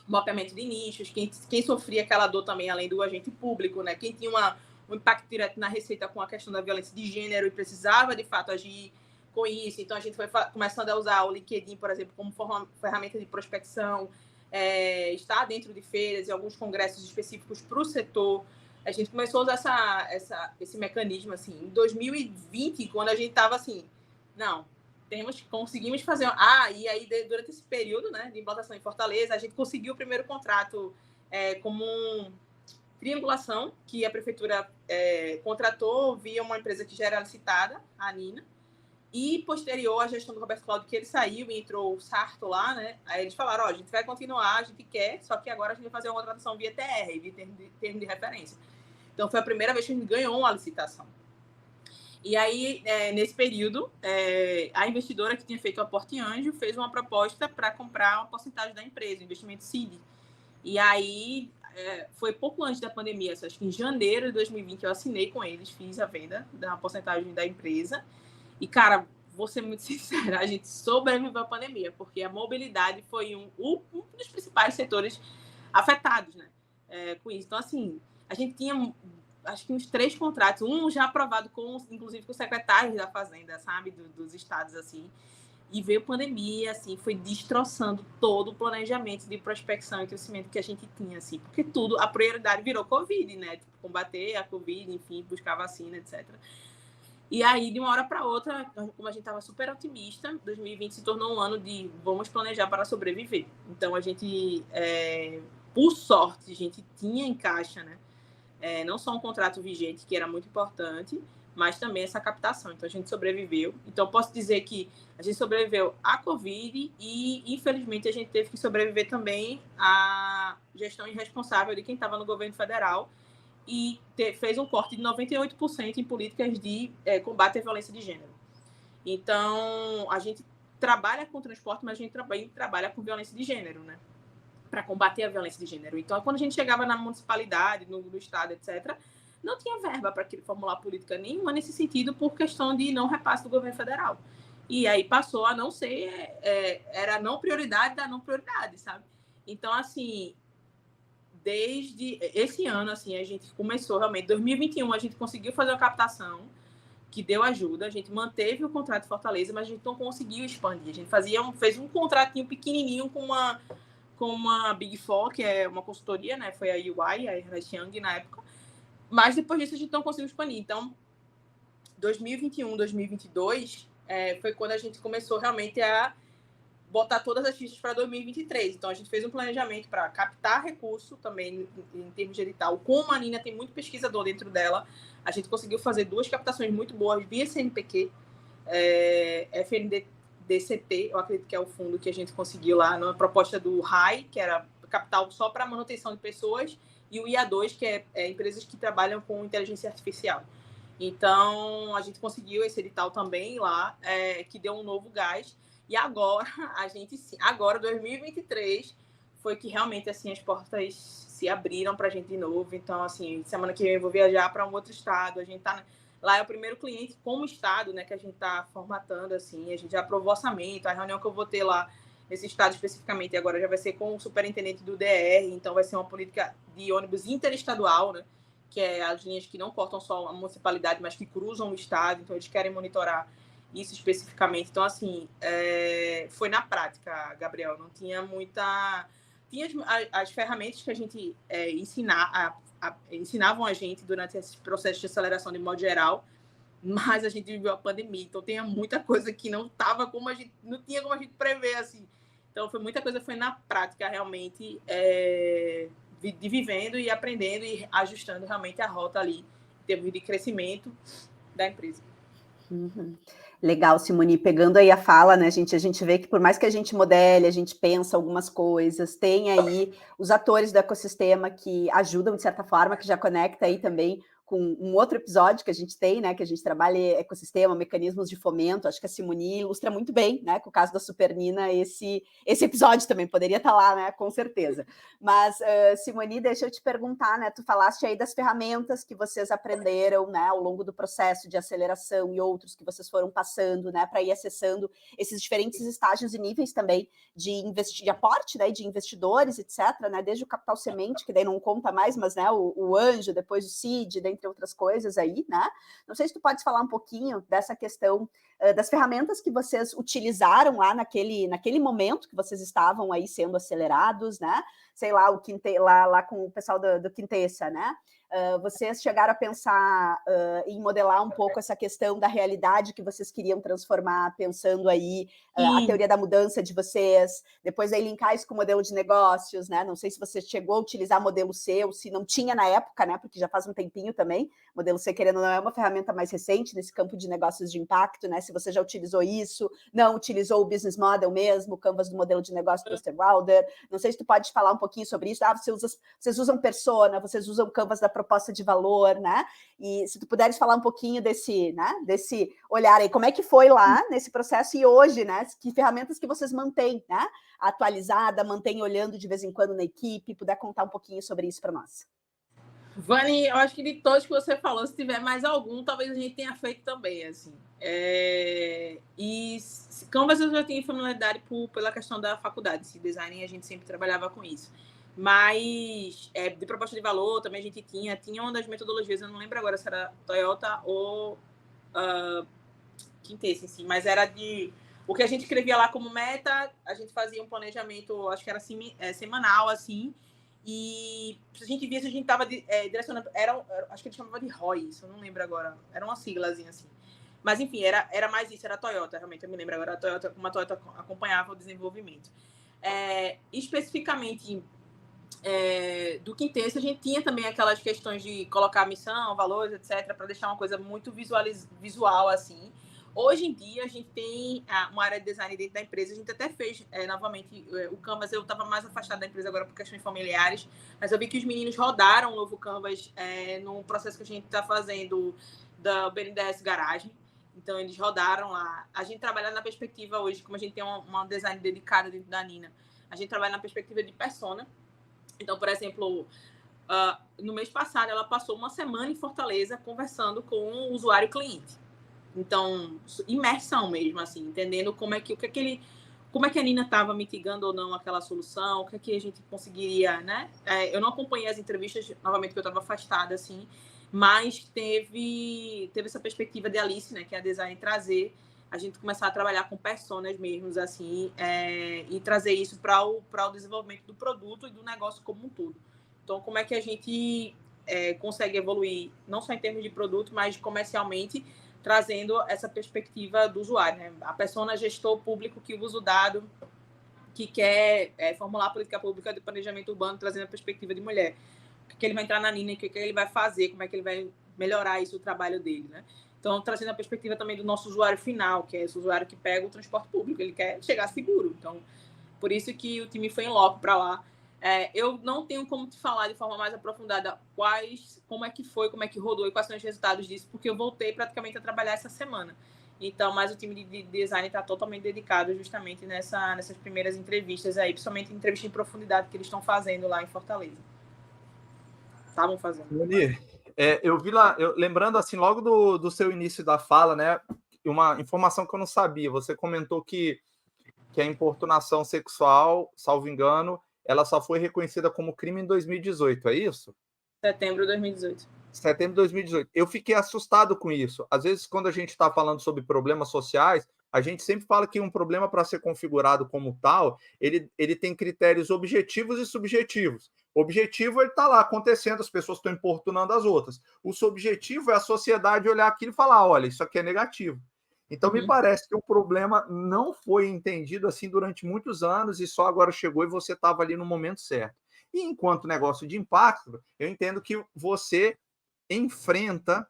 mapeamento de nichos, quem sofria aquela dor também, além do agente público, né? Quem tinha um impacto direto na receita com a questão da violência de gênero e precisava, de fato, agir com isso. Então, a gente foi começando a usar o LinkedIn, por exemplo, como ferramenta de prospecção, estar dentro de feiras e alguns congressos específicos para o setor. A gente começou a usar esse mecanismo, assim, em 2020, quando a gente estava assim, não, conseguimos fazer... e aí, durante esse período, né, de implantação em Fortaleza, a gente conseguiu o primeiro contrato como triangulação, que a prefeitura contratou via uma empresa que já era licitada, a Nina, e posterior à gestão do Roberto Cláudio, que ele saiu e entrou o Sarto lá, né? Aí eles falaram, a gente vai continuar, a gente quer, só que agora a gente vai fazer uma contratação via TR, via termo de referência. Então, foi a primeira vez que a gente ganhou uma licitação. E aí, nesse período, a investidora que tinha feito o aporte anjo fez uma proposta para comprar uma porcentagem da empresa, investimento seed. E aí, foi pouco antes da pandemia, acho que em janeiro de 2020 eu assinei com eles, fiz a venda da porcentagem da empresa. E, cara, vou ser muito sincera, a gente sobreviveu à pandemia, porque a mobilidade foi um dos principais setores afetados, né, com isso. Então, assim, a gente tinha, acho que uns 3 contratos, um já aprovado, inclusive com os secretários da Fazenda, sabe, dos estados, assim, e veio pandemia, assim, foi destroçando todo o planejamento de prospecção e crescimento que a gente tinha, assim, porque tudo, a prioridade virou Covid, né, tipo, combater a Covid, enfim, buscar vacina, etc. E aí, de uma hora para outra, como a gente estava super otimista, 2020 se tornou um ano de vamos planejar para sobreviver. Então, a gente, por sorte, a gente tinha em caixa, né? Não só um contrato vigente, que era muito importante, mas também essa captação. Então, a gente sobreviveu. Então, posso dizer que a gente sobreviveu à Covid e, infelizmente, a gente teve que sobreviver também à gestão irresponsável de quem estava no governo federal, e fez um corte de 98% em políticas de combate à violência de gênero. Então, a gente trabalha com transporte, mas a gente também trabalha com violência de gênero, né? Para combater a violência de gênero. Então, quando a gente chegava na municipalidade, no estado, etc., não tinha verba para formular política nenhuma nesse sentido, por questão de não repasse do governo federal. E aí passou a não ser, era a não prioridade da não prioridade, sabe? Então, assim, desde esse ano, assim, a gente começou realmente, 2021, a gente conseguiu fazer uma captação que deu ajuda, a gente manteve o contrato de Fortaleza, mas a gente não conseguiu expandir. A gente fez um contratinho pequenininho com uma Big Four, que é uma consultoria, né? Foi a UI, a Ernst Young na época, mas depois disso a gente não conseguiu expandir. Então, 2021, 2022, foi quando a gente começou realmente a botar todas as fichas para 2023. Então, a gente fez um planejamento para captar recurso também em termos de edital. Como a Nina tem muito pesquisador dentro dela, a gente conseguiu fazer 2 captações muito boas via CNPq, FNDCT, eu acredito que é o fundo que a gente conseguiu lá, na proposta do RAI, que era capital só para manutenção de pessoas, e o IA2, que é empresas que trabalham com inteligência artificial. Então, a gente conseguiu esse edital também lá, que deu um novo gás. E agora, agora, 2023, foi que realmente, assim, as portas se abriram para a gente de novo. Então, assim, semana que vem eu vou viajar para um outro estado. A gente tá lá, é o primeiro cliente como estado, né, que a gente está formatando, assim. A gente já aprovou orçamento. A reunião que eu vou ter lá nesse estado especificamente agora já vai ser com o superintendente do DR. Então, vai ser uma política de ônibus interestadual, né, que é as linhas que não cortam só a municipalidade, mas que cruzam o estado. Então, eles querem monitorar isso especificamente. Então, assim, foi na prática, Gabriel. Não tinha muita... Tinha as ferramentas que a gente ensinavam a gente durante esse processo de aceleração de modo geral, mas a gente viveu a pandemia. Então, tinha muita coisa que não estava como a gente... Não tinha como a gente prever, assim. Então, muita coisa foi na prática, realmente, de vivendo e aprendendo e ajustando realmente a rota ali, em termos de crescimento da empresa. Uhum. Legal, Simone, pegando aí a fala, né, a gente vê que por mais que a gente modele, a gente pensa algumas coisas, tem aí os atores do ecossistema que ajudam de certa forma, que já conecta aí também com um outro episódio que a gente tem, né, que a gente trabalha ecossistema, mecanismos de fomento. Acho que a Simone ilustra muito bem, né, com o caso da Supernina, esse episódio também poderia estar lá, né, com certeza. Mas, Simone, deixa eu te perguntar, né, tu falaste aí das ferramentas que vocês aprenderam, né, ao longo do processo de aceleração e outros que vocês foram passando, né, para ir acessando esses diferentes estágios e níveis também de aporte, né, de investidores, etc., né, desde o capital semente, que daí não conta mais, mas, né, o anjo, depois o seed, entre outras coisas aí, né? Não sei se tu podes falar um pouquinho dessa questão das ferramentas que vocês utilizaram lá naquele momento que vocês estavam aí sendo acelerados, né? Sei lá, lá com o pessoal do Quintessa, né? Vocês chegaram a pensar em modelar um pouco essa questão da realidade que vocês queriam transformar, pensando aí a teoria da mudança de vocês, depois aí linkar isso com o modelo de negócios, né? Não sei se você chegou a utilizar modelo C, ou se não tinha na época, né? Porque já faz um tempinho também. Modelo C, querendo ou não, é uma ferramenta mais recente nesse campo de negócios de impacto, né? Se você já utilizou isso, não utilizou o business model mesmo, o canvas do modelo de negócio do Osterwalder. Não sei se tu pode falar um pouquinho sobre isso. Vocês usam persona, vocês usam canvas da proposta de valor, né? E se tu puderes falar um pouquinho desse olhar aí, como é que foi lá nesse processo e hoje, né? Que ferramentas que vocês mantêm, né? Atualizada, mantêm olhando de vez em quando na equipe, puder contar um pouquinho sobre isso para nós. Vani, eu acho que de todos que você falou, se tiver mais algum, talvez a gente tenha feito também, assim. E Canvas eu já tinha familiaridade pela questão da faculdade, esse design, a gente sempre trabalhava com isso. Mas de proposta de valor também a gente tinha uma das metodologias, eu não lembro agora se era Toyota ou Quintesse, assim, mas era o que a gente escrevia lá como meta, a gente fazia um planejamento, acho que era semanal, assim, e a gente via se a gente estava direcionando, acho que ele chamava de ROI, isso eu não lembro agora, era uma siglazinha assim. Mas, enfim, era mais isso, era a Toyota, realmente, eu me lembro agora, como a Toyota acompanhava o desenvolvimento. Especificamente do Quintesse, a gente tinha também aquelas questões de colocar missão, valores, etc., para deixar uma coisa muito visual, assim. Hoje em dia, a gente tem uma área de design dentro da empresa. A gente até fez, novamente, o Canvas. Eu estava mais afastada da empresa agora por questões familiares, mas eu vi que os meninos rodaram o novo Canvas no processo que a gente está fazendo da BNDES Garagem. Então, eles rodaram lá. A gente trabalha na perspectiva hoje, como a gente tem uma design dedicada dentro da Nina, a gente trabalha na perspectiva de persona. Então, por exemplo, no mês passado, ela passou uma semana em Fortaleza conversando com o usuário cliente. Então, imersão mesmo, assim, entendendo como é que a Nina estava mitigando ou não aquela solução, o que é que a gente conseguiria, né? Eu não acompanhei as entrevistas, novamente, porque eu estava afastada, assim, mas teve essa perspectiva de Alice, né, que é a design, trazer a gente começar a trabalhar com personas mesmos, assim, e trazer isso para o desenvolvimento do produto e do negócio como um todo. Então, como é que a gente consegue evoluir, não só em termos de produto, mas comercialmente, trazendo essa perspectiva do usuário, né? A persona gestor público que usa o dado, que quer formular a política pública de planejamento urbano, trazendo a perspectiva de mulher. O que ele vai entrar na Nina, o que ele vai fazer, como é que ele vai melhorar isso, o trabalho dele, né? Então, trazendo a perspectiva também do nosso usuário final, que é esse usuário que pega o transporte público, ele quer chegar seguro. Então, por isso que o time foi em loco para lá. Eu não tenho como te falar de forma mais aprofundada como é que foi, como é que rodou e quais são os resultados disso, porque eu voltei praticamente a trabalhar essa semana. Então, mas o time de design está totalmente dedicado justamente nessas primeiras entrevistas aí, principalmente entrevista em profundidade que eles estão fazendo lá em Fortaleza. Estavam fazendo. Eu vi lá, lembrando assim, logo do seu início da fala, né? Uma informação que eu não sabia. Você comentou que a importunação sexual, salvo engano, ela só foi reconhecida como crime em 2018, é isso? Setembro de 2018. Setembro de 2018. Eu fiquei assustado com isso. Às vezes, quando a gente está falando sobre problemas sociais, a gente sempre fala que um problema, para ser configurado como tal, ele tem critérios objetivos e subjetivos. O objetivo, ele está lá acontecendo, as pessoas estão importunando as outras. O subjetivo é a sociedade olhar aquilo e falar, olha, isso aqui é negativo. Então, me parece que o problema não foi entendido assim durante muitos anos e só agora chegou e você estava ali no momento certo. E enquanto negócio de impacto, eu entendo que você enfrenta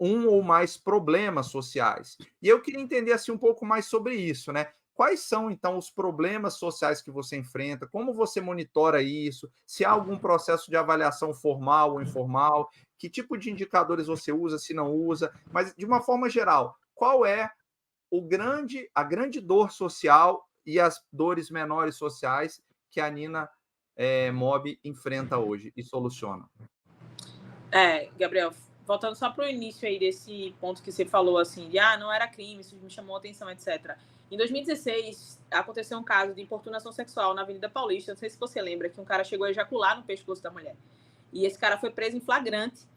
um ou mais problemas sociais. E eu queria entender assim um pouco mais sobre isso, né? Quais são, então, os problemas sociais que você enfrenta? Como você monitora isso? Se há algum processo de avaliação formal ou informal? Que tipo de indicadores você usa, se não usa? Mas, de uma forma geral, qual é a grande dor social e as dores menores sociais que a Nina Mob enfrenta hoje e soluciona? Gabriel, voltando só para o início aí desse ponto que você falou, assim, de não era crime, isso me chamou a atenção, etc. Em 2016, aconteceu um caso de importunação sexual na Avenida Paulista, não sei se você lembra, que um cara chegou a ejacular no pescoço da mulher. E esse cara foi preso em flagrante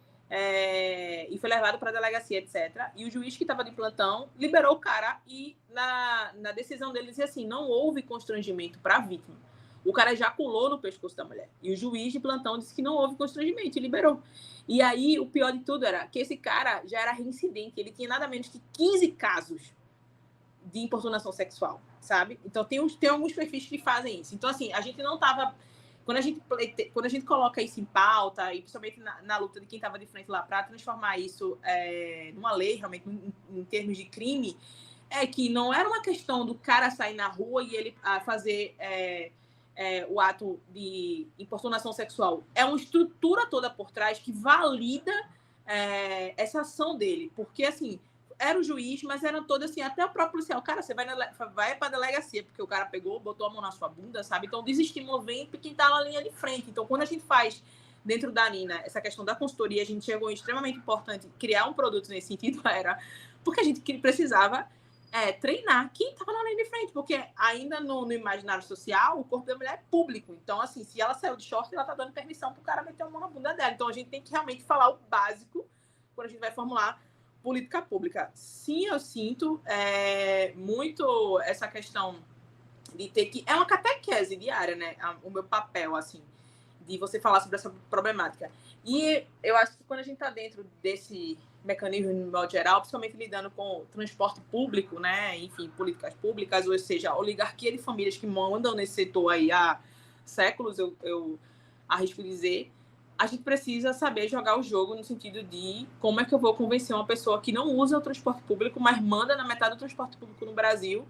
e foi levado para a delegacia, etc. E o juiz que estava de plantão liberou o cara e na decisão dele dizia assim, não houve constrangimento para a vítima. O cara ejaculou no pescoço da mulher. E o juiz de plantão disse que não houve constrangimento e liberou. E aí, o pior de tudo era que esse cara já era reincidente. Ele tinha nada menos que 15 casos de importunação sexual, sabe? Então, tem alguns perfis que fazem isso. Então, assim, a gente não estava... Quando a gente coloca isso em pauta, e principalmente na luta de quem estava de frente lá para transformar isso numa lei, realmente, em termos de crime, é que não era uma questão do cara sair na rua e ele fazer o ato de importunação sexual, é uma estrutura toda por trás que valida essa ação dele. Porque, assim, era o juiz, mas era todo assim, até o próprio policial. Cara, você vai para a delegacia, porque o cara pegou, botou a mão na sua bunda, sabe? Então, desestimou, vem quem tá na linha de frente. Então, quando a gente faz dentro da Nina essa questão da consultoria, a gente chegou extremamente importante criar um produto nesse sentido, era porque a gente precisava treinar quem estava na linha de frente, porque ainda no imaginário social, o corpo da mulher é público. Então, assim, se ela saiu de short, ela tá dando permissão pro cara meter a mão na bunda dela. Então, a gente tem que realmente falar o básico quando a gente vai formular política pública. Sim, eu sinto muito essa questão de ter que... É uma catequese diária, né? O meu papel, assim, de você falar sobre essa problemática. E eu acho que quando a gente está dentro desse mecanismo, no modo geral, principalmente lidando com transporte público, né? Enfim, políticas públicas, ou seja, a oligarquia de famílias que mandam nesse setor aí há séculos, eu arrisco dizer, a gente precisa saber jogar o jogo no sentido de como é que eu vou convencer uma pessoa que não usa o transporte público, mas manda na metade do transporte público no Brasil,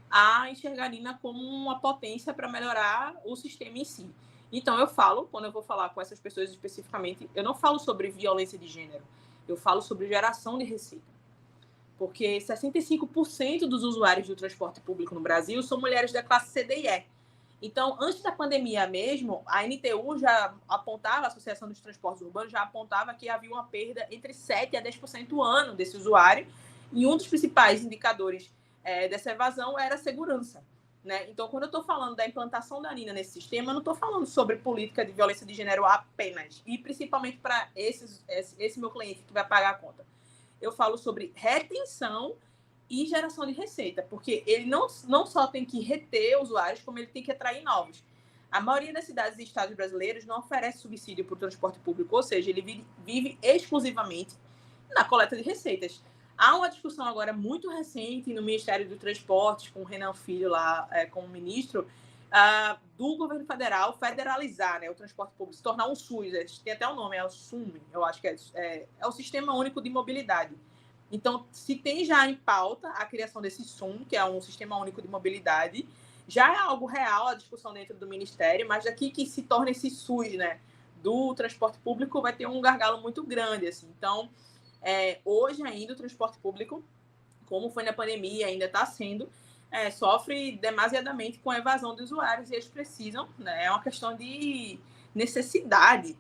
a enxergar a Nina como uma potência para melhorar o sistema em si. Então, eu falo, quando eu vou falar com essas pessoas especificamente, eu não falo sobre violência de gênero, eu falo sobre geração de receita. Porque 65% dos usuários do transporte público no Brasil são mulheres da classe C, D e E. Então, antes da pandemia mesmo, a NTU já apontava, a Associação dos Transportes Urbanos já apontava que havia uma perda entre 7% a 10% ao ano desse usuário, e um dos principais indicadores dessa evasão era a segurança. Né? Então, quando eu estou falando da implantação da Nina nesse sistema, eu não estou falando sobre política de violência de gênero apenas, e principalmente para esse meu cliente que vai pagar a conta. Eu falo sobre retenção e geração de receita, porque ele não só tem que reter usuários, como ele tem que atrair novos. A maioria das cidades e estados brasileiros não oferece subsídio para o transporte público, ou seja, ele vive exclusivamente na coleta de receitas. Há uma discussão agora muito recente no Ministério do Transporte, com o Renan Filho lá como ministro, do governo federal federalizar, né, o transporte público, se tornar um SUS, tem até o nome, é o SUM, eu acho que é o Sistema Único de Mobilidade. Então, se tem já em pauta a criação desse SUM, que é um Sistema Único de Mobilidade, já é algo real a discussão dentro do Ministério, mas daqui que se torna esse SUS, né, do transporte público, vai ter um gargalo muito grande, assim. Então, hoje ainda o transporte público, como foi na pandemia, ainda está sendo, sofre demasiadamente com a evasão de usuários, e eles precisam, né, é uma questão de necessidade,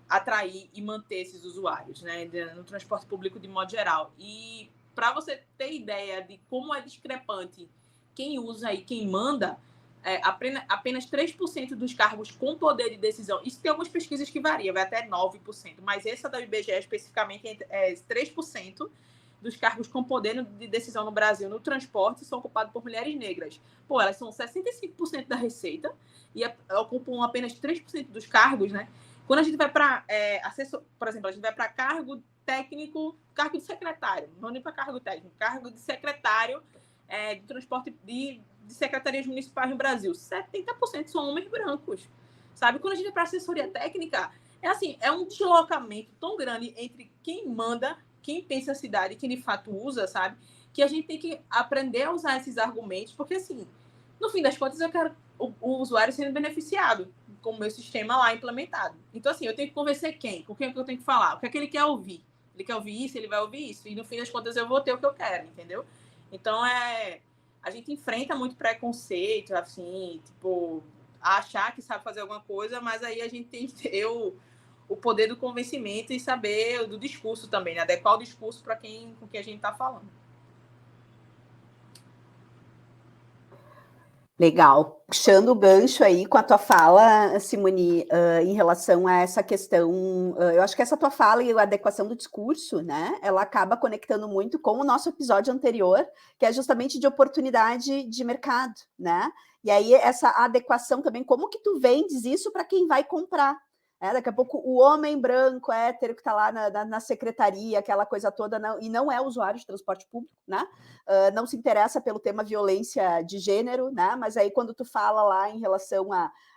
atrair e manter esses usuários, né, no transporte público de modo geral. E para você ter ideia de como é discrepante quem usa e quem manda, apenas 3% dos cargos com poder de decisão, isso tem algumas pesquisas que variam, vai até 9%, mas essa da IBGE especificamente é 3% dos cargos com poder de decisão no Brasil no transporte são ocupados por mulheres negras. Pô, elas são 65% da receita e ocupam apenas 3% dos cargos, né? Quando a gente vai para por exemplo, a gente vai para cargo técnico, cargo de secretário, não nem para cargo técnico, cargo de secretário de transporte de secretarias municipais no Brasil, 70% são homens brancos, sabe? Quando a gente vai para assessoria técnica, é um deslocamento tão grande entre quem manda, quem pensa a cidade, quem de fato usa, sabe? Que a gente tem que aprender a usar esses argumentos, porque, assim, no fim das contas, eu quero o usuário sendo beneficiado com o meu sistema lá implementado. Então, assim, eu tenho que convencer quem? Com quem é que eu tenho que falar? O que é que ele quer ouvir? Ele quer ouvir isso, ele vai ouvir isso. E, no fim das contas, eu vou ter o que eu quero, entendeu? Então, a gente enfrenta muito preconceito, assim, tipo, achar que sabe fazer alguma coisa, mas aí a gente tem que ter o poder do convencimento e saber do discurso também, né? Adequar o discurso para com quem a gente está falando. Legal. Puxando o gancho aí com a tua fala, Simone, em relação a essa questão, eu acho que essa tua fala e a adequação do discurso, né, ela acaba conectando muito com o nosso episódio anterior, que é justamente de oportunidade de mercado, né? E aí essa adequação também, como que tu vendes isso para quem vai comprar? Daqui a pouco o homem branco hétero que está lá na secretaria, aquela coisa toda, e não é usuário de transporte público, né? Não se interessa pelo tema violência de gênero, né? Mas aí quando tu fala lá em relação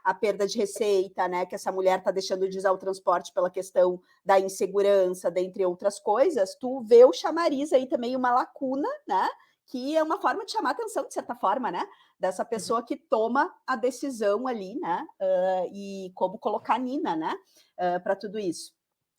à perda de receita, né? Que essa mulher está deixando de usar o transporte pela questão da insegurança, dentre outras coisas, tu vê o chamariz aí também uma lacuna, né? que é uma forma de chamar atenção, de certa forma, né? Dessa pessoa que toma a decisão ali, né? E como colocar a Nina, né? Para tudo isso.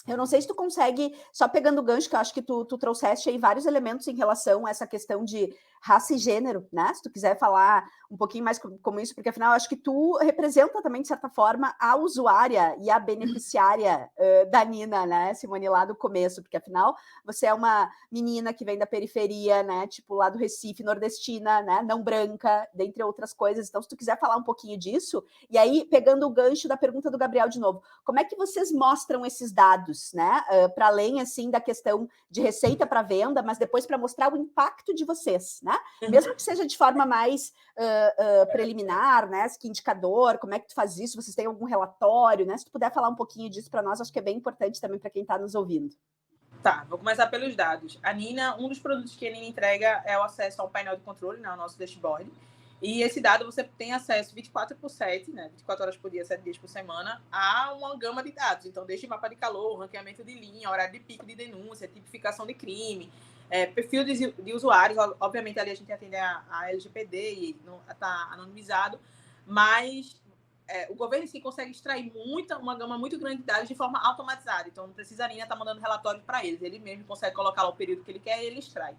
Eu não sei se tu consegue, só pegando o gancho, que eu acho que tu trouxeste aí vários elementos em relação a essa questão de raça e gênero, né? Se tu quiser falar um pouquinho mais como isso, porque afinal eu acho que tu representa também, de certa forma, a usuária e a beneficiária da Nina, né, Simone, lá do começo, porque afinal você é uma menina que vem da periferia, né, tipo lá do Recife, nordestina, né, não branca, dentre outras coisas. Então, se tu quiser falar um pouquinho disso, e aí, pegando o gancho da pergunta do Gabriel de novo, como é que vocês mostram esses dados, né, para além, assim, da questão de receita para venda, mas depois para mostrar o impacto de vocês, né? Mesmo que seja de forma mais preliminar, né? Que indicador, como é que tu faz isso? Vocês têm algum relatório, né? Se tu puder falar um pouquinho disso para nós, acho que é bem importante também para quem está nos ouvindo. Tá, vou começar pelos dados. A Nina, um dos produtos que a Nina entrega é o acesso ao painel de controle, né, ao nosso dashboard. E esse dado você tem acesso 24/7, né, 24 horas por dia, 7 dias por semana, a uma gama de dados. Então, desde mapa de calor, ranqueamento de linha, horário de pico de denúncia, tipificação de crime, perfil de usuários. Obviamente, ali a gente atende a LGPD e está anonimizado, mas o governo em si consegue extrair uma gama muito grande de dados de forma automatizada. Então, não precisa a Nina estar mandando relatório para eles. Ele mesmo consegue colocar lá o período que ele quer e ele extrai.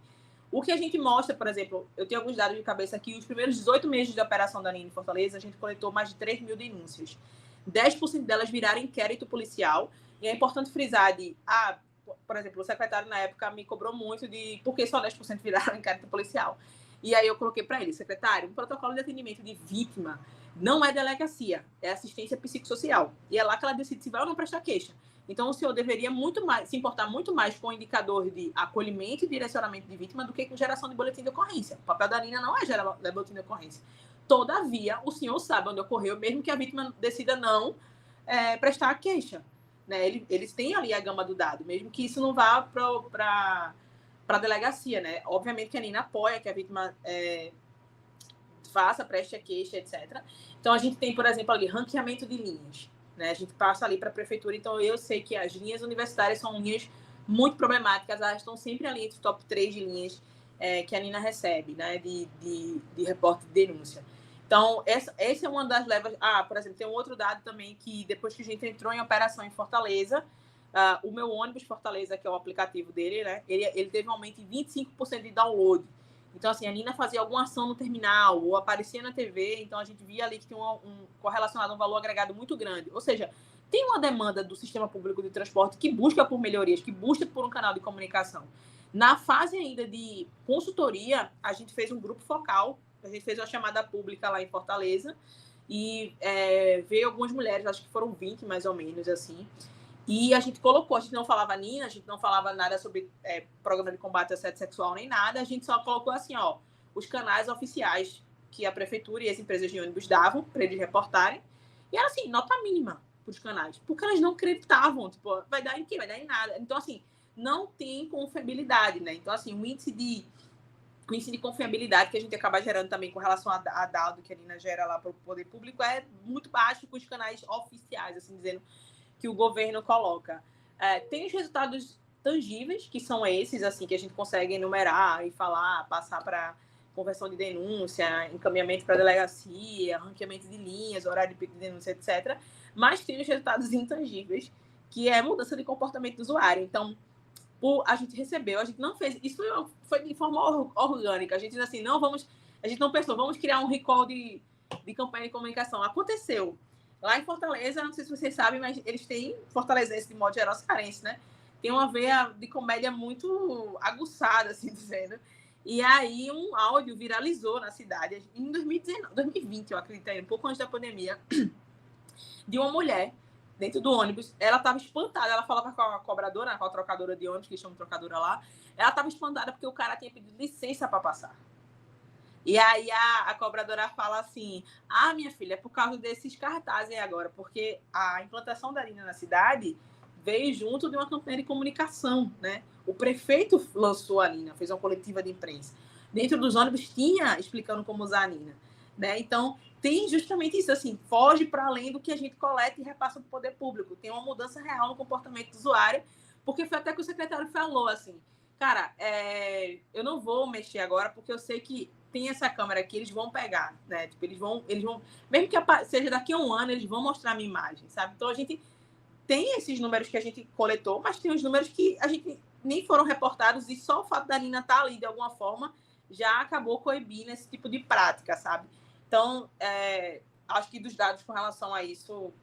O que a gente mostra, por exemplo, eu tenho alguns dados de cabeça aqui, os primeiros 18 meses de operação da Nina em Fortaleza, a gente coletou mais de 3 mil denúncias. 10% delas viraram inquérito policial. E é importante frisar por exemplo, o secretário na época me cobrou muito de por que só 10% viraram inquérito policial. E aí eu coloquei para ele, secretário, um protocolo de atendimento de vítima não é delegacia, é assistência psicossocial. E é lá que ela decide se vai ou não prestar queixa. Então, o senhor deveria se importar muito mais com o indicador de acolhimento e direcionamento de vítima do que com geração de boletim de ocorrência. O papel da Nina não é gerar boletim de ocorrência. Todavia, o senhor sabe onde ocorreu, mesmo que a vítima decida não prestar a queixa. Né? Eles têm ali a gama do dado, mesmo que isso não vá para a delegacia. Né? Obviamente que a Nina apoia que a vítima preste a queixa, etc. Então, a gente tem, por exemplo, ali, ranqueamento de linhas. Né? A gente passa ali para a prefeitura, então eu sei que as linhas universitárias são linhas muito problemáticas, elas estão sempre ali entre o top 3 de linhas que a Nina recebe, né? de reporte de denúncia. Então, essa é uma das levas... por exemplo, tem um outro dado também que depois que a gente entrou em operação em Fortaleza, o meu ônibus Fortaleza, que é o aplicativo dele, né? ele teve um aumento de 25% de download. Então, assim, a Nina fazia alguma ação no terminal ou aparecia na TV, então a gente via ali que tinha correlacionado um valor agregado muito grande. Ou seja, tem uma demanda do sistema público de transporte que busca por melhorias, que busca por um canal de comunicação. Na fase ainda de consultoria, a gente fez um grupo focal, a gente fez uma chamada pública lá em Fortaleza e veio algumas mulheres, acho que foram 20 mais ou menos, assim. E a gente não falava Nina, a gente não falava nada sobre programa de combate ao assédio sexual nem nada, a gente só colocou assim, os canais oficiais que a prefeitura e as empresas de ônibus davam para eles reportarem. E era assim, nota mínima para os canais, porque elas não acreditavam, tipo, vai dar em quê? Vai dar em nada. Então, assim, não tem confiabilidade, né? Então, assim, o índice de confiabilidade que a gente acaba gerando também com relação a dado que a Nina gera lá para o poder público é muito baixo com os canais oficiais, assim, dizendo que o governo coloca. Tem os resultados tangíveis, que são esses, assim, que a gente consegue enumerar e falar, passar para conversão de denúncia, encaminhamento para delegacia, ranqueamento de linhas, horário de pico de denúncia, etc. Mas tem os resultados intangíveis, que é mudança de comportamento do usuário. Então, a gente recebeu, a gente não fez, isso foi de forma orgânica, a gente diz assim, a gente não pensou, vamos criar um recall de campanha de comunicação. Aconteceu. Lá em Fortaleza, não sei se vocês sabem, mas eles têm, fortalezense de modo geral, cearense, né? Tem uma veia de comédia muito aguçada, assim dizendo. E aí um áudio viralizou na cidade em 2020, eu acredito, um pouco antes da pandemia, de uma mulher dentro do ônibus. Ela estava espantada, ela falava com a cobradora, com a trocadora de ônibus, que eles chamam de trocadora lá. Ela estava espantada porque o cara tinha pedido licença para passar. E aí a cobradora fala assim, minha filha, é por causa desses cartazes agora, porque a implantação da Nina na cidade veio junto de uma campanha de comunicação, né? O prefeito lançou a Nina, fez uma coletiva de imprensa. Dentro dos ônibus tinha explicando como usar a Nina, né? Então, tem justamente isso, assim, foge para além do que a gente coleta e repassa para o poder público. Tem uma mudança real no comportamento do usuário, porque foi até que o secretário falou, assim, Cara, eu não vou mexer agora, porque eu sei que tem essa câmera aqui, eles vão pegar, né? Tipo, eles vão, mesmo que seja daqui a um ano, eles vão mostrar a minha imagem, sabe? Então, a gente tem esses números que a gente coletou, mas tem os números que a gente nem foram reportados, e só o fato da Nina estar ali, de alguma forma, já acabou coibindo esse tipo de prática, sabe? Então, acho que dos dados com relação a isso,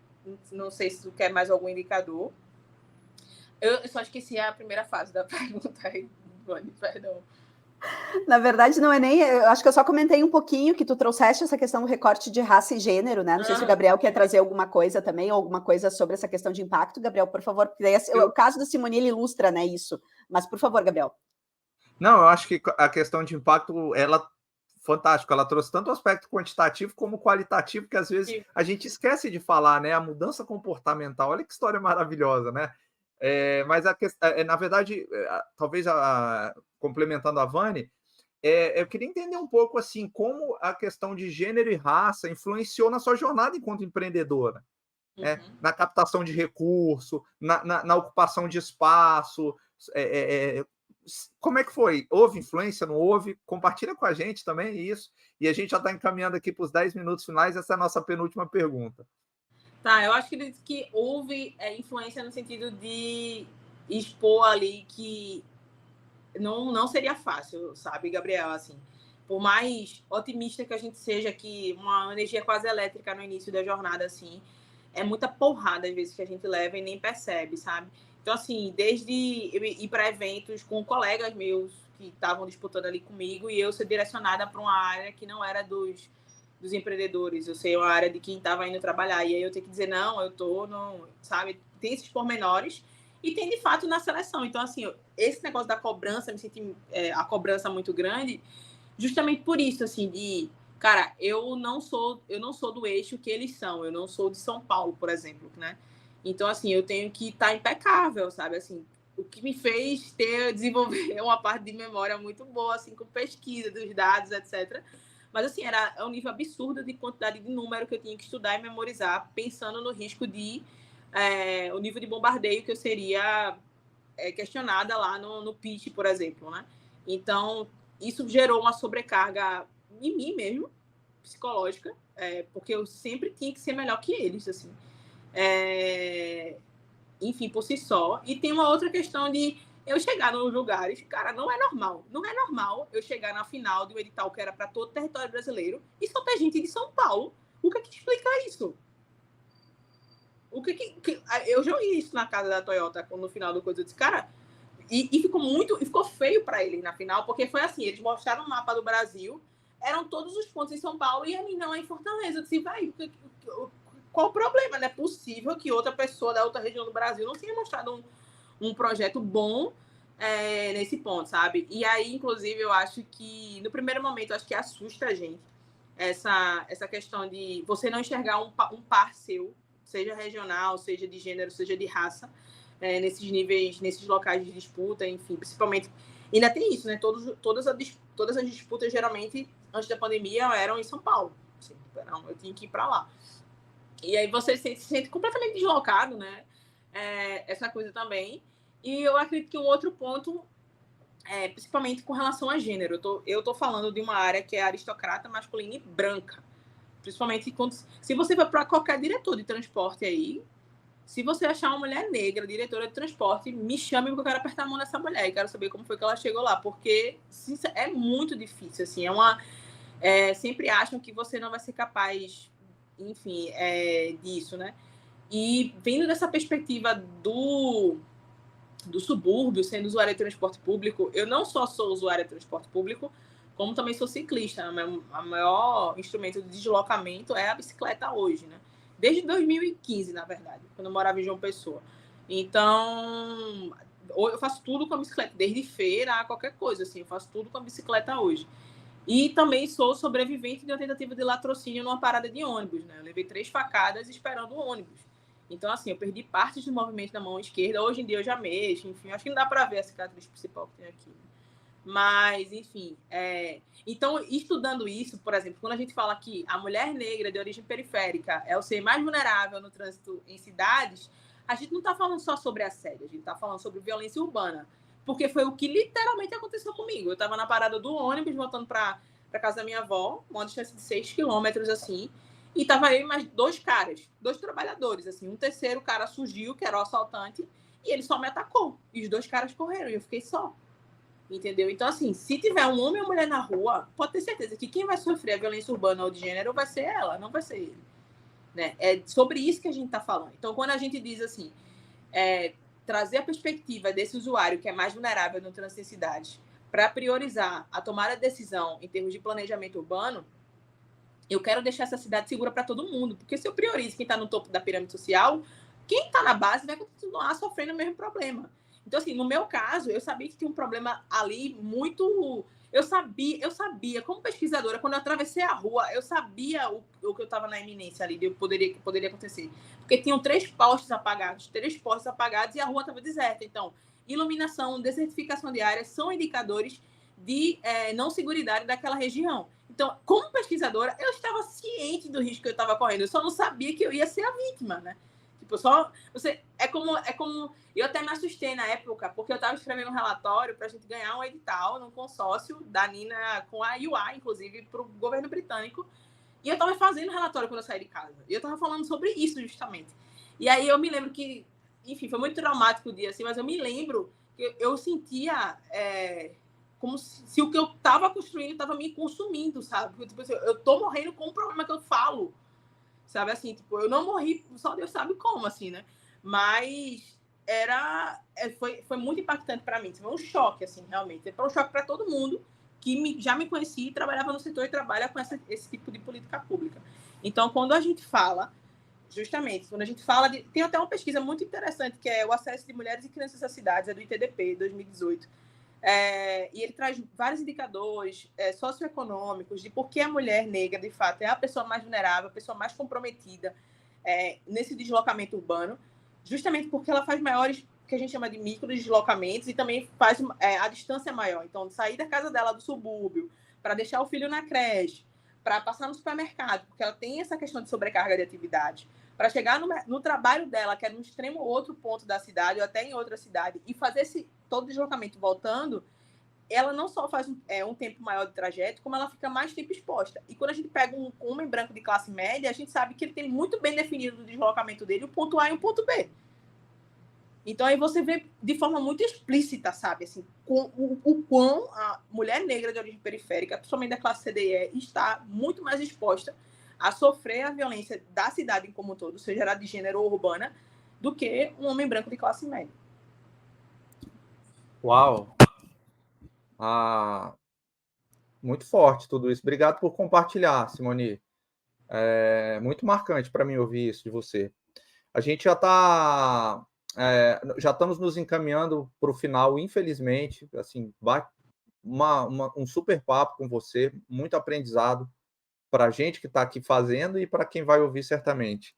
não sei se tu quer mais algum indicador. Eu só esqueci a primeira fase da pergunta aí, Vani, perdão. Na verdade, não é nem... Eu acho que eu só comentei um pouquinho que tu trouxeste essa questão do recorte de raça e gênero, né? Não sei se o Gabriel quer trazer alguma coisa também, ou alguma coisa sobre essa questão de impacto. Gabriel, por favor, porque daí, o caso da Simone, ele ilustra, né, isso. Mas, por favor, Gabriel. Não, eu acho que a questão de impacto, ela fantástico, ela trouxe tanto o aspecto quantitativo como qualitativo, que às vezes a gente esquece de falar, né? A mudança comportamental, olha que história maravilhosa, né? Mas na verdade, talvez complementando a Vani, eu queria entender um pouco assim como a questão de gênero e raça influenciou na sua jornada enquanto empreendedora, né? Na captação de recurso, na ocupação de espaço. Como é que foi? Houve influência, não houve? Compartilha com a gente também isso. E a gente já está encaminhando aqui para os 10 minutos finais. Essa é a nossa penúltima pergunta. Tá, eu acho que houve influência no sentido de expor ali que não seria fácil, sabe, Gabriel? Assim, por mais otimista que a gente seja, que uma energia quase elétrica no início da jornada, assim, é muita porrada às vezes que a gente leva e nem percebe, sabe? Então, assim, desde ir para eventos com colegas meus que estavam disputando ali comigo e eu ser direcionada para uma área que não era dos empreendedores, eu sei uma área de quem estava indo trabalhar, e aí eu tenho que dizer, não, eu tô, não, sabe? Tem esses pormenores e tem, de fato, na seleção. Então, assim, esse negócio da cobrança, me senti a cobrança muito grande, justamente por isso, assim, cara, eu não sou do eixo que eles são, eu não sou de São Paulo, por exemplo, né? Então, assim, eu tenho que estar impecável, sabe? Assim, o que me fez desenvolver uma parte de memória muito boa, assim, com pesquisa dos dados, etc. Mas, assim, era um nível absurdo de quantidade de número que eu tinha que estudar e memorizar, pensando no risco de o nível de bombardeio que eu seria questionada lá no pitch, por exemplo, né? Então, isso gerou uma sobrecarga em mim mesmo, psicológica, porque eu sempre tinha que ser melhor que eles, assim. Enfim, por si só. E tem uma outra questão de eu chegar nos lugares, cara, não é normal eu chegar na final de um edital que era para todo o território brasileiro e só ter gente de São Paulo. O que explica isso? Eu já ouvi isso na casa da Toyota no final do coisa. Eu disse, cara, e ficou feio para eles na final, porque foi assim, eles mostraram o mapa do Brasil, eram todos os pontos em São Paulo e a mim não é em Fortaleza. Eu disse, vai, qual o problema? Não é possível que outra pessoa da outra região do Brasil não tenha mostrado um projeto bom nesse ponto, sabe? E aí, inclusive, eu acho que, no primeiro momento, acho que assusta a gente essa questão de você não enxergar um par seu, seja regional, seja de gênero, seja de raça, nesses níveis, nesses locais de disputa, enfim, principalmente. Ainda tem isso, né? Todas as disputas, geralmente, antes da pandemia, eram em São Paulo. Assim, eu tinha que ir para lá. E aí você se sente completamente deslocado, né? Essa coisa também. E eu acredito que um outro ponto, principalmente com relação a gênero, eu tô falando de uma área que é aristocrata, masculina e branca. Principalmente se você vai para qualquer diretor de transporte aí, se você achar uma mulher negra, diretora de transporte, me chame porque eu quero apertar a mão dessa mulher e quero saber como foi que ela chegou lá, porque é muito difícil, assim, sempre acham que você não vai ser capaz, enfim, disso, né? E vendo dessa perspectiva do subúrbio, sendo usuária de transporte público, eu não só sou usuária de transporte público, como também sou ciclista. O maior instrumento de deslocamento é a bicicleta hoje, né? Desde 2015, na verdade, quando eu morava em João Pessoa. Então, eu faço tudo com a bicicleta, desde feira a qualquer coisa, assim, eu faço tudo com a bicicleta hoje. E também sou sobrevivente de uma tentativa de latrocínio numa parada de ônibus, né? Eu levei 3 facadas esperando o ônibus. Então, assim, eu perdi partes do movimento da mão esquerda. Hoje em dia eu já mexo, enfim. Acho que não dá para ver a cicatriz principal que tem aqui. Mas, enfim. Então, estudando isso, por exemplo, quando a gente fala que a mulher negra de origem periférica é o ser mais vulnerável no trânsito em cidades, a gente não está falando só sobre assédio, a gente está falando sobre violência urbana. porque foi o que literalmente aconteceu comigo. Eu estava na parada do ônibus, voltando para casa da minha avó, uma distância de 6 quilômetros, assim, e tava eu e mais 2 caras, 2 trabalhadores, assim. Um terceiro cara surgiu, que era o assaltante, e ele só me atacou. E os 2 caras correram, e eu fiquei só. Entendeu? Então, assim, se tiver um homem ou mulher na rua, pode ter certeza que quem vai sofrer a violência urbana ou de gênero vai ser ela, não vai ser ele. Né? É sobre isso que a gente está falando. Então, quando a gente diz assim, trazer a perspectiva desse usuário que é mais vulnerável no trânsito de cidades para priorizar a tomada de decisão em termos de planejamento urbano, eu quero deixar essa cidade segura para todo mundo, porque se eu priorizo quem está no topo da pirâmide social, quem está na base vai continuar sofrendo o mesmo problema. Então, assim, no meu caso, eu sabia que tinha um problema ali muito... Eu sabia, como pesquisadora, quando eu atravessei a rua, eu sabia o que eu estava na iminência ali, que poderia acontecer. Porque tinham 3 postes apagados e a rua estava deserta. Então, iluminação, desertificação de áreas são indicadores de não seguridade daquela região. Então, como pesquisadora, eu estava ciente do risco que eu estava correndo. Eu só não sabia que eu ia ser a vítima, né? Tipo, é como eu até me assustei na época, porque eu estava escrevendo um relatório para a gente ganhar um edital num consórcio da Nina com a UA, inclusive, para o governo britânico. E eu estava fazendo relatório quando eu saí de casa. E eu estava falando sobre isso, justamente. E aí eu me lembro que, enfim, foi muito traumático o dia, assim, mas eu me lembro que eu sentia como se o que eu estava construindo estava me consumindo, sabe? Porque, tipo assim, eu tô morrendo com o problema que eu falo, sabe? Assim, tipo, eu não morri, só Deus sabe como, assim, né? Mas foi muito impactante para mim. Foi um choque, assim, realmente. Foi um choque para todo mundo que já me conhecia e trabalhava no setor e trabalha com esse tipo de política pública. Então, quando a gente fala, justamente, quando a gente fala de... Tem até uma pesquisa muito interessante, que é o acesso de mulheres e crianças às cidades, é do ITDP, 2018. E ele traz vários indicadores socioeconômicos de por que a mulher negra, de fato, é a pessoa mais vulnerável, a pessoa mais comprometida nesse deslocamento urbano, justamente porque ela faz maiores, que a gente chama de micro deslocamentos, e também faz a distância maior. Então, sair da casa dela do subúrbio para deixar o filho na creche, para passar no supermercado, porque ela tem essa questão de sobrecarga de atividade, para chegar no trabalho dela, que é no extremo outro ponto da cidade, ou até em outra cidade, e fazer todo deslocamento voltando, ela não só faz um tempo maior de trajeto, como ela fica mais tempo exposta. E quando a gente pega um homem branco de classe média, a gente sabe que ele tem muito bem definido o deslocamento dele, o ponto A e o ponto B. Então, aí você vê de forma muito explícita, sabe, assim, o quão a mulher negra de origem periférica, principalmente da classe CDE, está muito mais exposta a sofrer a violência da cidade como um todo, seja ela de gênero ou urbana, do que um homem branco de classe média. Uau! Muito forte tudo isso. Obrigado por compartilhar, Simone. É muito marcante para mim ouvir isso de você. A gente já estamos nos encaminhando para o final, infelizmente. Assim, um super papo com você, muito aprendizado para a gente que está aqui fazendo e para quem vai ouvir certamente.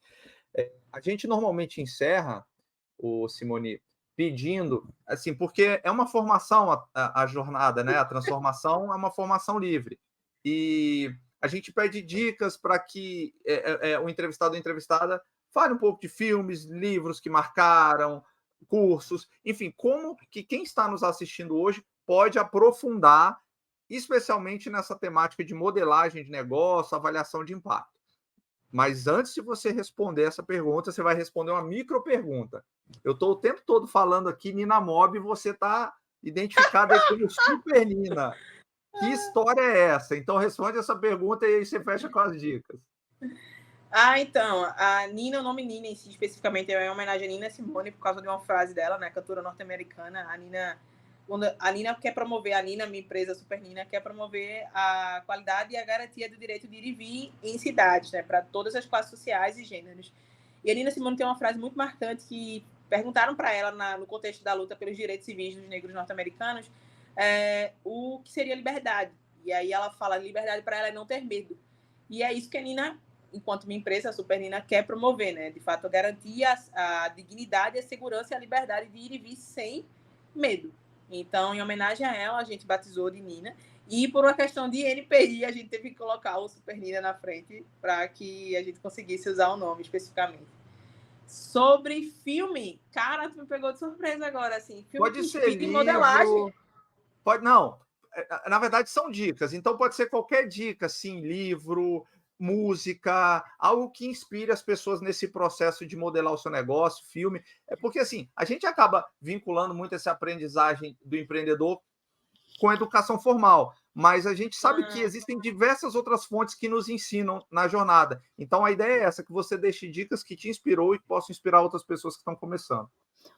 A gente normalmente encerra, Simone, pedindo, assim, porque é uma formação a jornada, né? A transformação é uma formação livre. E a gente pede dicas para que o entrevistado ou entrevistada fale um pouco de filmes, livros que marcaram, cursos, enfim, como que quem está nos assistindo hoje pode aprofundar, especialmente nessa temática de modelagem de negócio, avaliação de impacto. Mas antes de você responder essa pergunta, você vai responder uma micro pergunta. Eu estou o tempo todo falando aqui Nina Mob e você está identificado aí como Super Nina. Que história é essa? Então responde essa pergunta e aí você fecha com as dicas. Então, a Nina, o nome Nina em si, especificamente, é uma homenagem a Nina Simone, por causa de uma frase dela, né, cantora norte-americana. A Nina quer promover, a Nina, minha empresa Super Nina, quer promover a qualidade e a garantia do direito de ir e vir em cidades, né, para todas as classes sociais e gêneros. E a Nina Simone tem uma frase muito marcante que perguntaram para ela, no contexto da luta pelos direitos civis dos negros norte-americanos, o que seria liberdade. E aí ela fala, liberdade para ela é não ter medo. E é isso que a Nina, enquanto minha empresa, a Super Nina, quer promover, né? De fato, garantir a dignidade, a segurança e a liberdade de ir e vir sem medo. Então, em homenagem a ela, a gente batizou de Nina. E por uma questão de NPI, a gente teve que colocar o Super Nina na frente para que a gente conseguisse usar o nome especificamente. Sobre filme, cara, tu me pegou de surpresa agora, assim. Filme Pode que ser inspira em livro, modelagem. não, na verdade são dicas, então pode ser qualquer dica, assim, livro, música, algo que inspire as pessoas nesse processo de modelar o seu negócio, filme. É porque, assim, a gente acaba vinculando muito essa aprendizagem do empreendedor com a educação formal, mas a gente sabe que existem diversas outras fontes que nos ensinam na jornada. Então, a ideia é essa, que você deixe dicas que te inspirou e que possam inspirar outras pessoas que estão começando.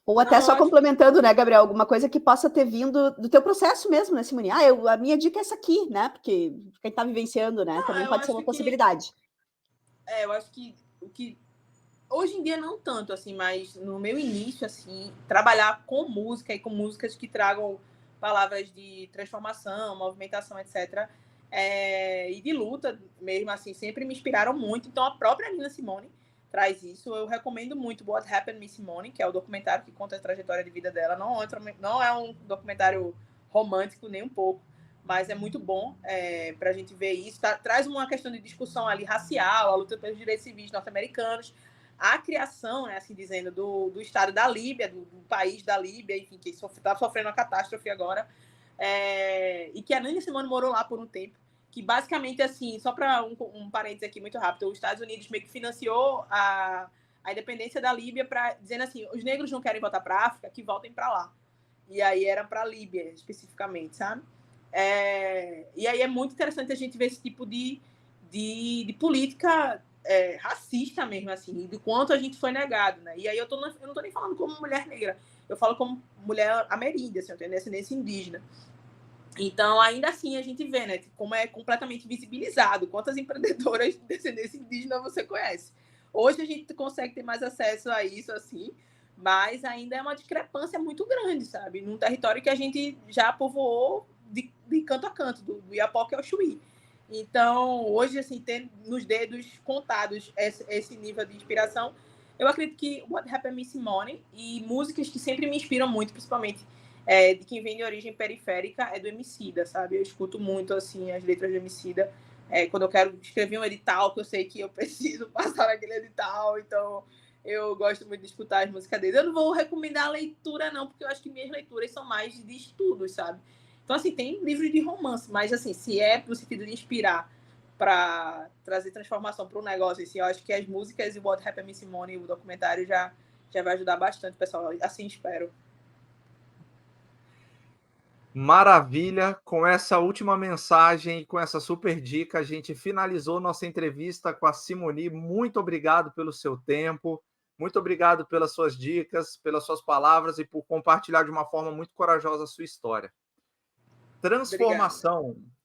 Ou até só complementando, né, Gabriel, alguma coisa que possa ter vindo do teu processo mesmo, né, Simone? A minha dica é essa aqui, né, porque quem está vivenciando, né, também pode ser uma possibilidade. Eu acho que o que hoje em dia não tanto, assim, mas no meu início, assim, trabalhar com música e com músicas que tragam palavras de transformação, movimentação, etc., e de luta mesmo, assim, sempre me inspiraram muito. Então, a própria Nina Simone traz isso. Eu recomendo muito What Happened to Simone, que é o documentário que conta a trajetória de vida dela. Não é um documentário romântico nem um pouco, mas é muito bom para a gente ver isso. Traz uma questão de discussão ali racial, a luta pelos direitos civis norte-americanos, a criação, né, assim dizendo, do estado da Líbia, do país da Líbia, enfim, que está sofrendo uma catástrofe agora, e que a Nina Simone morou lá por um tempo, que basicamente, assim, só para um parênteses aqui muito rápido, os Estados Unidos meio que financiou a independência da Líbia, dizendo assim, os negros não querem voltar para a África, que voltem para lá. E aí era para a Líbia, especificamente, sabe? E aí é muito interessante a gente ver esse tipo de política racista mesmo, assim, do quanto a gente foi negado, né? E aí eu não tô nem falando como mulher negra, eu falo como mulher ameríndia, assim, eu tenho descendência indígena. Então, ainda assim, a gente vê, né, como é completamente visibilizado, quantas empreendedoras de descendência indígena você conhece. Hoje a gente consegue ter mais acesso a isso, assim, mas ainda é uma discrepância muito grande, sabe? Num território que a gente já povoou de canto a canto, do Iapoque ao Chuí. Então, hoje, assim, ter nos dedos contados esse nível de inspiração, eu acredito que What Happened to Simone e músicas que sempre me inspiram muito, principalmente de quem vem de origem periférica, é do Emicida, sabe? Eu escuto muito, assim, as letras do Emicida quando eu quero escrever um edital, que eu sei que eu preciso passar naquele edital, então eu gosto muito de escutar as músicas dele. Eu não vou recomendar a leitura, não, porque eu acho que minhas leituras são mais de estudos, sabe? Então, assim, tem livros de romance, mas, assim, se é no sentido de inspirar para trazer transformação para o negócio, assim, eu acho que as músicas e o What Happened to Simone e o documentário já vai ajudar bastante, pessoal. Assim espero. Maravilha, com essa última mensagem e com essa super dica, a gente finalizou nossa entrevista com a Simone. Muito obrigado pelo seu tempo, muito obrigado pelas suas dicas, pelas suas palavras e por compartilhar de uma forma muito corajosa a sua história. Transformação. Obrigada.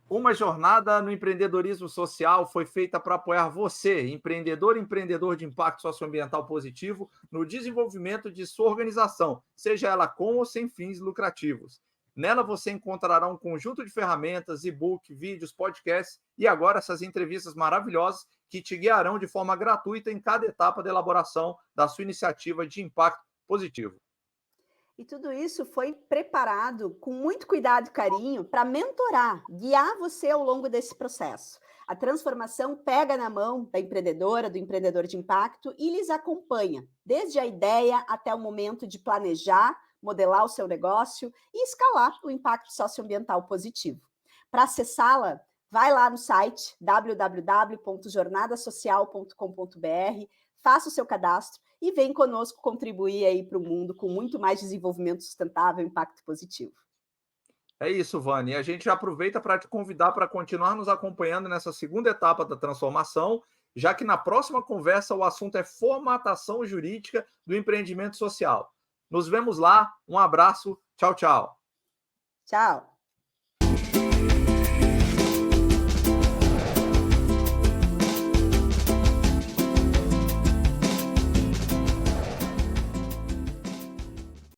Uma jornada no empreendedorismo social foi feita para apoiar você, empreendedor e empreendedor de impacto socioambiental positivo, no desenvolvimento de sua organização, seja ela com ou sem fins lucrativos. Nela você encontrará um conjunto de ferramentas, e-book, vídeos, podcasts e agora essas entrevistas maravilhosas que te guiarão de forma gratuita em cada etapa da elaboração da sua iniciativa de impacto positivo. E tudo isso foi preparado com muito cuidado e carinho para mentorar, guiar você ao longo desse processo. A transformação pega na mão da empreendedora, do empreendedor de impacto e lhes acompanha, desde a ideia até o momento de planejar, modelar o seu negócio e escalar o impacto socioambiental positivo. Para acessá-la, vai lá no site www.jornadasocial.com.br, faça o seu cadastro e vem conosco contribuir aí para o mundo com muito mais desenvolvimento sustentável e impacto positivo. É isso, Vani. A gente já aproveita para te convidar para continuar nos acompanhando nessa segunda etapa da transformação, já que na próxima conversa o assunto é formatação jurídica do empreendimento social. Nos vemos lá. Um abraço. Tchau, tchau. Tchau.